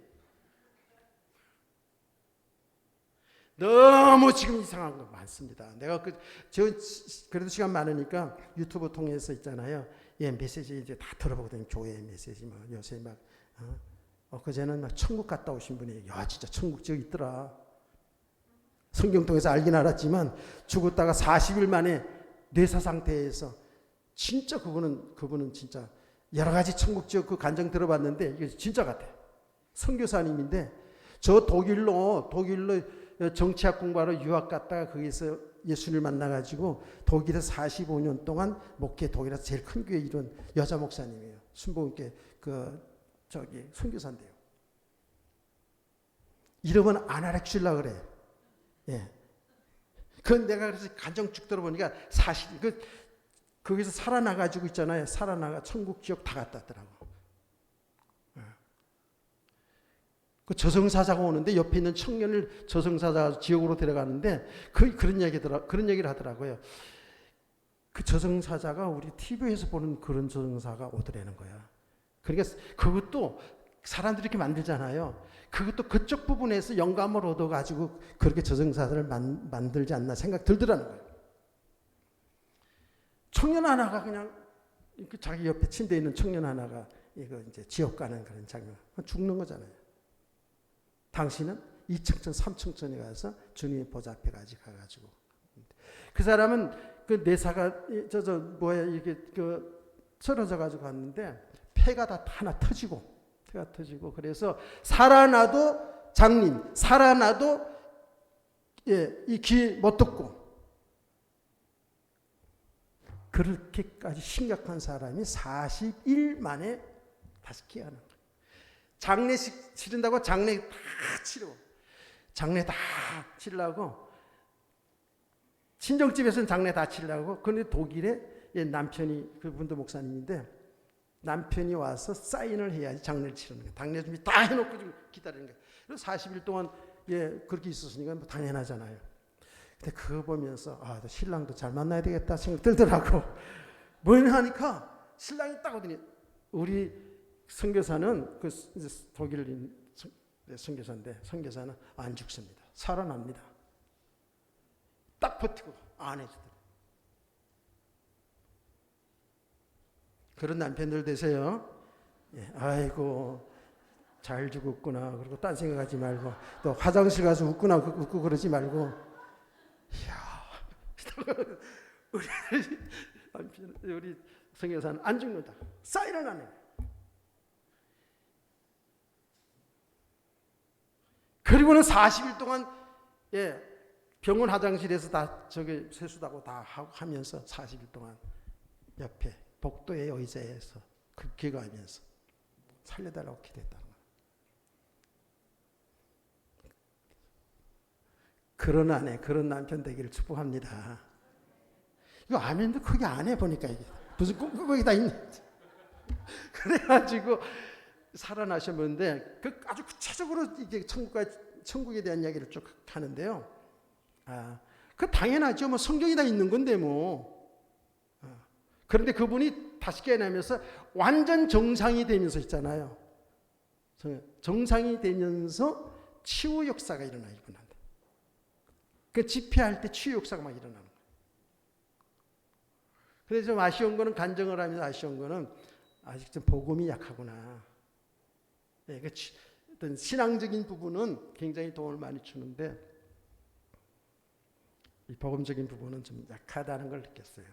너무 지금 이상한 거 많습니다. 내가 그래도 시간 많으니까 유튜브 통해서 있잖아요. 메시지 이제 다 들어보거든요. 교회 메시지 뭐 요새 막 그제는 막 천국 갔다 오신 분이 야 진짜 천국 저기 있더라. 성경 통해서 알긴 알았지만 죽었다가 40일 만에 뇌사 상태에서 진짜 그분은 진짜 여러 가지 천국 지역 그 간증 들어봤는데 이게 진짜 같아. 선교사님인데 저 독일로 정치학 공부하러 유학 갔다가 거기서 예수님을 만나가지고 독일에 45년 동안 목회, 독일에서 제일 큰 교회 이룬 여자 목사님이에요. 순복음교회 선교사인데요. 이름은 아나렉슐라 그래. 그건 내가 그래서 간증 쭉 들어보니까 사실 거기서 살아나가지고 있잖아요. 살아나가 천국 지역 다 갔다 왔더라고. 그 저승사자가 오는데 옆에 있는 청년을 저승사자가 지옥으로 데려가는데 그런 얘기를 하더라고요. 그 저승사자가 우리 TV에서 보는 그런 저승사가 오더라는 거야. 그러니까 그것도 사람들이 이렇게 만들잖아요. 그것도 그쪽 부분에서 영감을 얻어가지고 그렇게 저승사자를 만들지 않나 생각 들더라는 거예요. 청년 하나가 그냥 자기 옆에 침대에 있는 청년 하나가 이거 이제 지옥 가는 그런 장면, 죽는 거잖아요. 당신은 2층천, 3층천에 가서 주님의 보좌 앞에 가가지고 그 사람은 그 내사가 이렇게 쓰러져 가지고 갔는데 폐가 다 하나 터지고 그래서 살아나도 장님, 살아나도 이 귀 못 듣고 그렇게까지 심각한 사람이 40일 만에 다시 깨어난 거예요. 장례식 치른다고 장례 다 치려고 친정집에서는 장례 다 치려고. 그런데 독일에 남편이 그분도 목사님인데 남편이 와서 사인을 해야지 장례를 치르는 거예요. 장례 준비 다 해놓고 좀 기다리는 거예요. 그래서 40일 동안 그렇게 있었으니까 뭐 당연하잖아요. 근데 그거 보면서 신랑도 잘 만나야 되겠다 생각 들더라고. 뭐냐 하니까 신랑이 딱 오더니 우리 선교사는 그 독일인 선교사인데 선교사는 안 죽습니다. 살아납니다. 딱 버티고 안 해주더라고요. 그런 남편들 되세요. 예, 아이고 잘 죽었구나. 그리고 딴 생각하지 말고 또 화장실 가서 웃고 그러지 말고. 이야, 우리 선교사는 안 죽는다. 사인을 안 해. 그리고는 40일 동안 병원 화장실에서 다 저기 세수하고 다 하면서 40일 동안 옆에 복도의 의자에서 기도하면서 살려달라고 기도했다는 거예요. 그런 아내, 그런 남편 되기를 축복합니다. 이거 아멘도 크게 안 해보니까 이게 무슨 꿈꾸고 다 있네. 그래가지고 살아나셨는데 그 아주 구체적으로 이게 천국에 대한 이야기를 쭉 하는데요. 그 당연하죠. 뭐 성경이 다 있는 건데 뭐. 그런데 그분이 다시 깨어나면서 완전 정상이 되면서 있잖아요. 정상이 되면서 치유 역사가 일어나 이분한테. 그 집회할 때 치유 역사가 막 일어나는 거예요. 그래서 좀 아쉬운 거는 간증을 하면서 아쉬운 거는 아직 좀 복음이 약하구나. 네, 그 어떤 신앙적인 부분은 굉장히 도움을 많이 주는데 이 복음적인 부분은 좀 약하다는 걸 느꼈어요.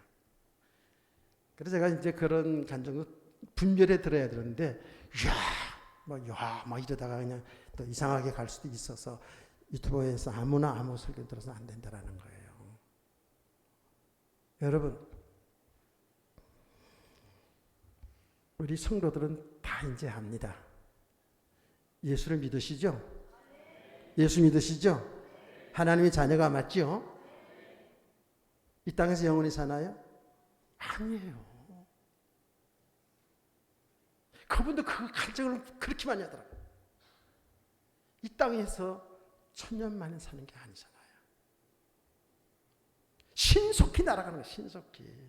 그래서 제가 이제 그런 간증도 분별해 들어야 되는데 막 이러다가 그냥 또 이상하게 갈 수도 있어서 유튜브에서 아무나 아무 설교 들어서 안 된다라는 거예요. 여러분, 우리 성도들은 다 이제 압니다. 예수를 믿으시죠? 예수 믿으시죠? 하나님의 자녀가 맞죠? 이 땅에서 영원히 사나요? 아니에요. 그분도 그 간증을 그렇게 많이 하더라고요. 이 땅에서 천년 만에 사는 게 아니잖아요. 신속히 날아가는 거예요. 신속히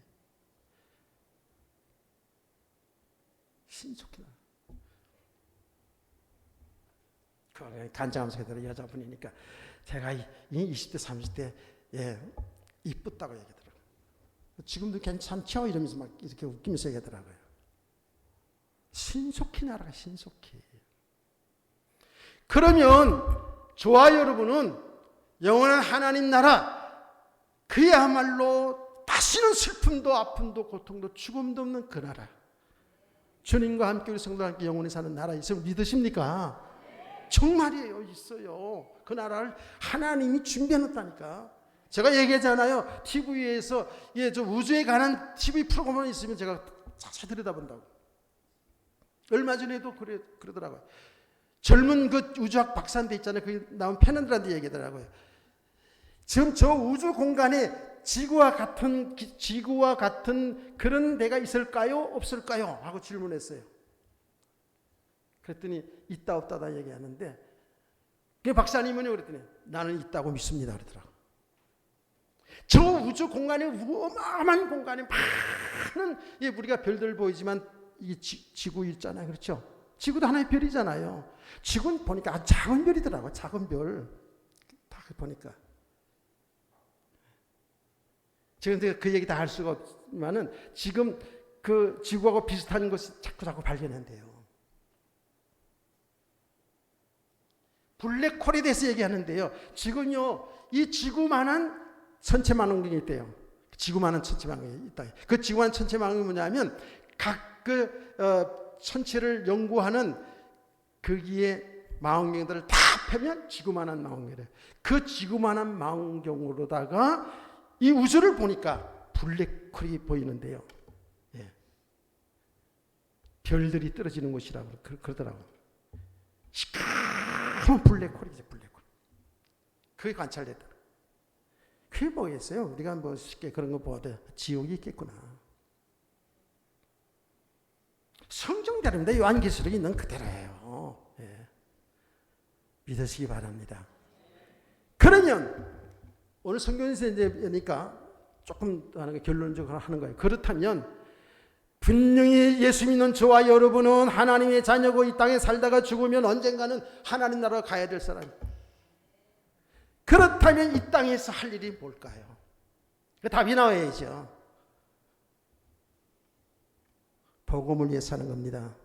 그 간증하면서 그러더라고요. 여자분이니까 제가 20대 30대 이쁘다고 얘기하더라고요. 지금도 괜찮죠? 이러면서 막 이렇게 웃기면서 얘기하더라고요. 신속히 날아가. 신속히. 그러면 저와 여러분은 영원한 하나님 나라, 그야말로 다시는 슬픔도 아픔도 고통도 죽음도 없는 그 나라, 주님과 함께 우리 성도와 함께 영원히 사는 나라 있으면 믿으십니까? 정말이에요. 있어요. 그 나라를 하나님이 준비해놨다니까. 제가 얘기하잖아요. TV에서 저 우주에 관한 TV 프로그램이 있으면 제가 자세히 들여다본다고. 얼마 전에도 그러더라고요. 젊은 그 우주학 박사인데 있잖아요. 그 나온 페넌드란트 얘기하더라고요. 지금 저 우주 공간에 지구와 같은 그런 데가 있을까요? 없을까요? 하고 질문했어요. 그랬더니 있다 없다다 얘기하는데 그 박사님은요 그랬더니 나는 있다고 믿습니다 그러더라고요. 저 우주 공간에 어마어마한 공간에 많은 우리가 별들 보이지만 이 지구 있잖아요. 그렇죠? 지구도 하나의 별이잖아요. 지구는 보니까 아주 작은 별이더라고요. 작은 별. 다 보니까. 지금 그 얘기 다 할 수가 없지만은 지금 그 지구하고 비슷한 것이 자꾸 발견한대요. 블랙홀에 대해서 얘기하는데요. 지금요, 이 지구만한 천체망원경이 있대요. 지구만한 천체망원경이 있다. 그 지구만한 천체망원경이 뭐냐면 각 천체를 연구하는 거기에 망원경들을 다 펴면 지구만한 망원경이래요. 그 지구만한 망원경으로다가 이 우주를 보니까 블랙홀이 보이는데요. 별들이 떨어지는 곳이라고 그러더라고요. 시커먼 블랙홀이죠. 블랙홀. 그게 관찰됐다. 그게 뭐겠어요? 우리가 뭐 쉽게 그런 거 보아도 지옥이 있겠구나. 성경대로입니다. 요한계시록에 있는 그대로예요. 믿으시기 바랍니다. 그러면 오늘 성경에서 이제 보니까 조금 결론적으로 하는 거예요. 그렇다면 분명히 예수 믿는 저와 여러분은 하나님의 자녀고 이 땅에 살다가 죽으면 언젠가는 하나님 나라로 가야 될 사람이에요. 그렇다면 이 땅에서 할 일이 뭘까요? 그 답이 나와야죠. 복음을 위해 사는 겁니다.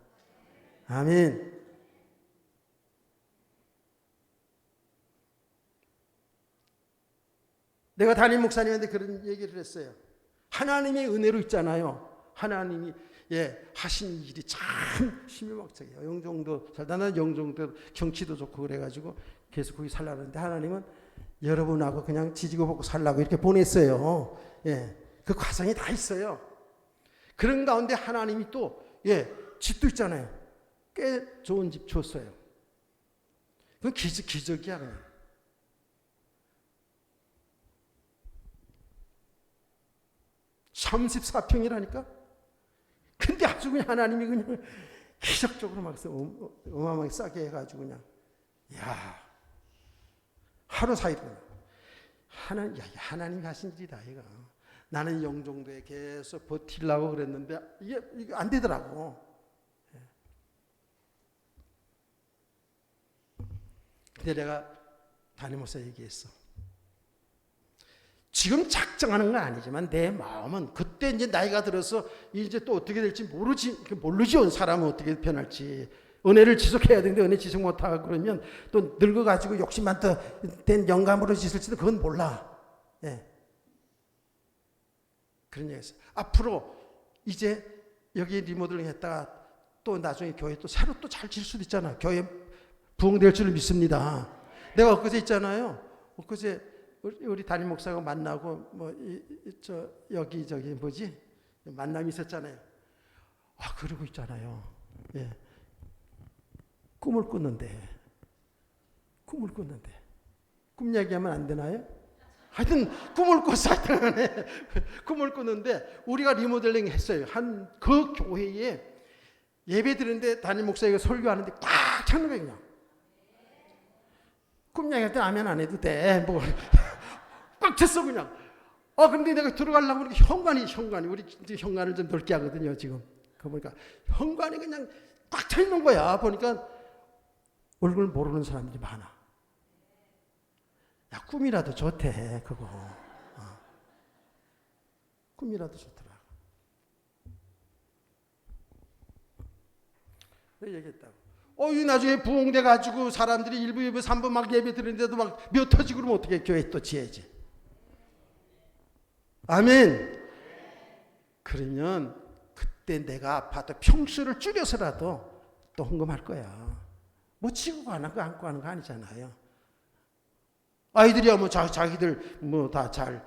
아멘. 내가 담임 목사님한테 그런 얘기를 했어요. 하나님의 은혜로 있잖아요. 하나님이 하신 일이 참 신묘막적이에요. 영종도 살다 나는 영종도 경치도 좋고 그래가지고 계속 거기 살라는데 하나님은 여러분하고 그냥 지지고 볶고 살라고 이렇게 보냈어요. 그 과정이 다 있어요. 그런 가운데 하나님이 또 집도 있잖아요. 꽤 좋은 집 줬어요. 그건 기적이야 그냥. (34평이라니까) 근데 아주 그냥 하나님이 그냥 기적적으로 막 어마어마하게 싸게 해가지고 그냥 하루 사이로 하나님이 하신 일이다 이거. 나는 영종도에 계속 버틸라고 그랬는데 이게 안 되더라고. 근데 내가 담임목사 얘기했어. 지금 작정하는 건 아니지만 내 마음은 그때 이제 나이가 들어서 이제 또 어떻게 될지 모르지. 사람은 어떻게 변할지. 은혜를 지속해야 되는데 은혜 지속 못하고 그러면 또 늙어가지고 욕심만 더 된 영감으로 짓을지도 그건 몰라. 그런 얘기했어요. 앞으로 이제 여기 리모델링 했다가 또 나중에 교회 또 새로 또 잘 질 수도 있잖아. 교회 부흥될 줄 믿습니다. 내가 엊그제 있잖아요. 엊그제 우리 담임 목사가 만나고 여기 만남이 있었잖아요. 그러고 있잖아요. 꿈을 꿨는데 꿈 얘기하면 안 되나요? 하여튼 꿈을 꿨어. 꿈을 꿨는데 우리가 리모델링 했어요. 그 교회에 예배 드리는데 담임 목사가 설교하는데 꽉 찼는 거예요. 그냥 꿈 얘기할 때 아멘 안 해도 돼. 꽉 찼어 그냥. 근데 내가 들어가려고 그러니까 현관이 우리 현관을 좀 넓게 하거든요 지금. 그거 보니까 현관이 그냥 꽉 차 있는 거야. 보니까 얼굴 모르는 사람들이 많아. 꿈이라도 좋대 그거. 꿈이라도 좋더라. 내가 얘기했다고. 이 나중에 부흥돼 가지고 사람들이 1부, 2부, 3부 막 예배 드리는데도 막 몇 터지고 그러면 어떻게 교회 또 지어야지. 아멘. 그러면 그때 내가 아파도 평수를 줄여서라도 또 헌금할 거야. 지고 가는 거 안고 하는 거 아니잖아요. 아이들이야 자기들 다 잘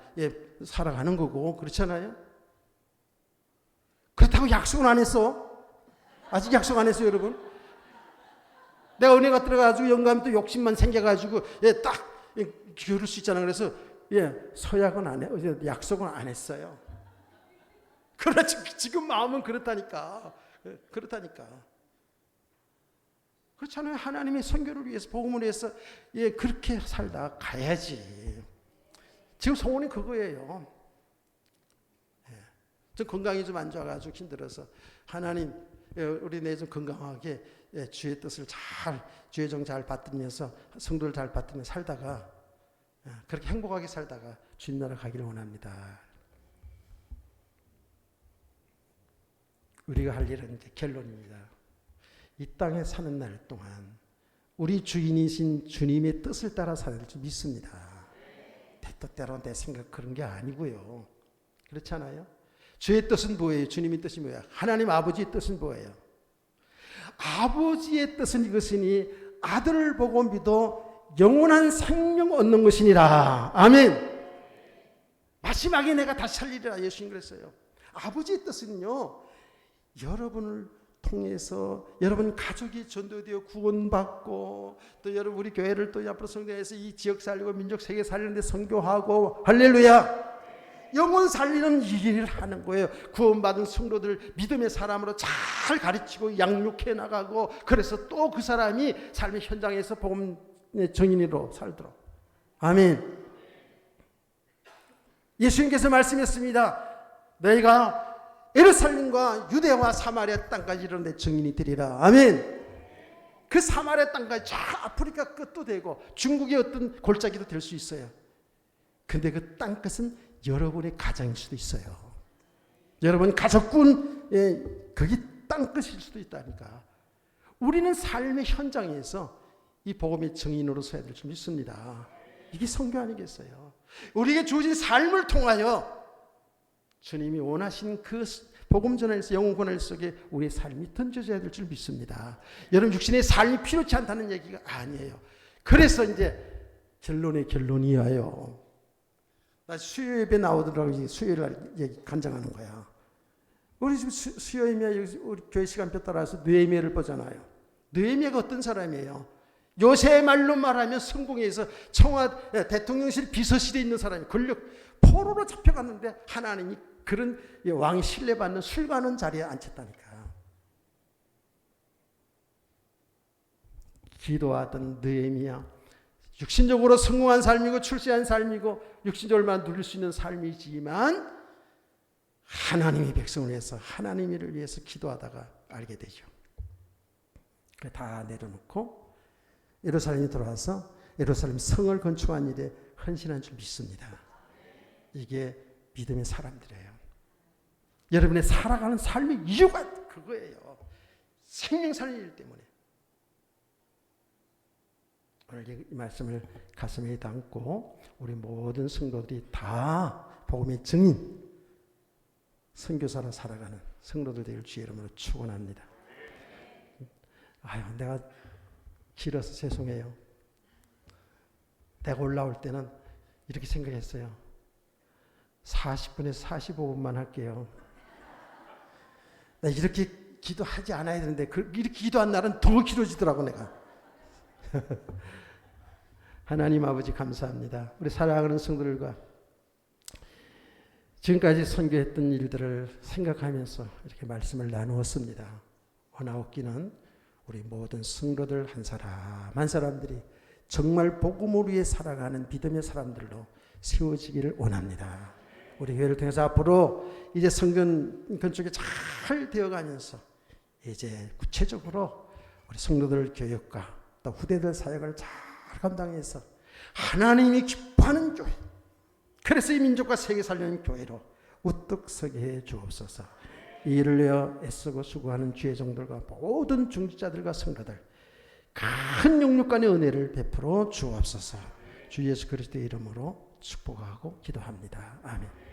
살아가는 거고 그렇잖아요. 그렇다고 약속은 안 했어. 아직 약속 안 했어요 여러분. 내가 은혜가 들어가지고 영감이 또 욕심만 생겨가지고 딱 기울일 수 있잖아. 그래서 서약은 안 해. 약속은 안 했어요. 그러나 지금 마음은 그렇다니까. 그렇잖아요. 하나님의 선교를 위해서 복음을 위해서 그렇게 살다 가야지. 지금 소원이 그거예요. 좀 건강이 좀 안 좋아가지고 힘들어서 하나님 우리 내 좀 건강하게 주의 뜻을 주의 정 잘 받들면서 성도를 잘 받들면서 살다가 그렇게 행복하게 살다가 주님 나라 가기를 원합니다. 우리가 할 일은 이제 결론입니다. 이 땅에 사는 날 동안 우리 주인이신 주님의 뜻을 따라 살아야 줄 믿습니다. 내 뜻대로 내 생각 그런 게 아니고요. 그렇지 않아요? 주의 뜻은 뭐예요? 주님의 뜻이 뭐예요? 하나님 아버지의 뜻은 뭐예요? 아버지의 뜻은 이것이니 아들을 보고 믿어 영원한 생명 얻는 것이니라. 아멘. 마지막에 내가 다시 살리리라 예수님 그랬어요. 아버지의 뜻은요, 여러분을 통해서 여러분 가족이 전도되어 구원받고 또 여러분 우리 교회를 또 앞으로 성장해서 이 지역 살리고 민족 세계 살리는데 선교하고 할렐루야 영혼 살리는 일을 하는 거예요. 구원받은 성도들 믿음의 사람으로 잘 가르치고 양육해 나가고 그래서 또 그 사람이 삶의 현장에서 복음의 증인으로 살도록. 아멘. 예수님께서 말씀했습니다. 너희가 예루살렘과 유대와 사마리아 땅까지 이르는 데 증인이 되리라. 아멘. 그 사마리아 땅까지 저 아프리카 끝도 되고 중국의 어떤 골짜기도 될 수 있어요. 근데 그 땅끝은 여러분의 가정일 수도 있어요. 여러분 가족군 거기 땅끝일 수도 있다니까. 우리는 삶의 현장에서 이 복음의 증인으로 서야 될 줄 믿습니다. 이게 선교 아니겠어요? 우리에게 주어진 삶을 통하여 주님이 원하신 그 복음 전환에서 영혼 권한 속에 우리의 삶이 던져져야 될 줄 믿습니다. 여러분 육신의 삶이 필요치 않다는 얘기가 아니에요. 그래서 이제 결론이에요. 나 수요 예배 나오더라고 수요일 얘기 간증하는 거야. 우리 지금 수요 예배 우리 교회 시간표 따라서 느헤미야를 보잖아요. 느헤미야가 어떤 사람이에요? 요새 말로 말하면 성공해서 청와대 대통령실 비서실에 있는 사람이 권력 포로로 잡혀갔는데 하나님이 그런 왕이 신뢰받는 술관원 자리에 앉혔다니까. 기도하던 느헤미야, 육신적으로 성공한 삶이고 출세한 삶이고 육신적으로만 누릴 수 있는 삶이지만 하나님의 백성을 위해서 하나님을 위해서 기도하다가 알게 되죠. 다 내려놓고 예루살렘에 들어와서 예루살렘 성을 건축한 일에 헌신한 줄 믿습니다. 이게 믿음의 사람들이에요. 여러분의 살아가는 삶의 이유가 그거예요. 생명 살리는 일 때문에. 오늘 이 말씀을 가슴에 담고 우리 모든 성도들이 다 복음의 증인, 선교사로 살아가는 성도들 되길 주의 이름으로 축원합니다. 아유, 내가 길어서 죄송해요. 내가 올라올 때는 이렇게 생각했어요. 40분에서 45분만 할게요. 나 이렇게 기도하지 않아야 되는데 이렇게 기도한 날은 더 길어지더라고 내가. 하나님 아버지 감사합니다. 우리 사랑하는 성도들과 지금까지 선교했던 일들을 생각하면서 이렇게 말씀을 나누었습니다. 원하옵기는 우리 모든 성도들 한 사람 한 사람들이 정말 복음을 위해 살아가는 믿음의 사람들로 세워지기를 원합니다. 우리 교회를 통해서 앞으로 이제 성전 건축이 잘 되어가면서 이제 구체적으로 우리 성도들 교육과 또 후대들 사역을 잘 감당해서 하나님이 기뻐하는 교회, 그래서 이 민족과 세계 살리는 교회로 우뚝 서게 해 주옵소서. 이 일을 위하여 애쓰고 수고하는 주의 종들과 모든 중직자들과 성도들 큰 영육간의 은혜를 베풀어 주옵소서. 주 예수 그리스도의 이름으로 축복하고 기도합니다. 아멘.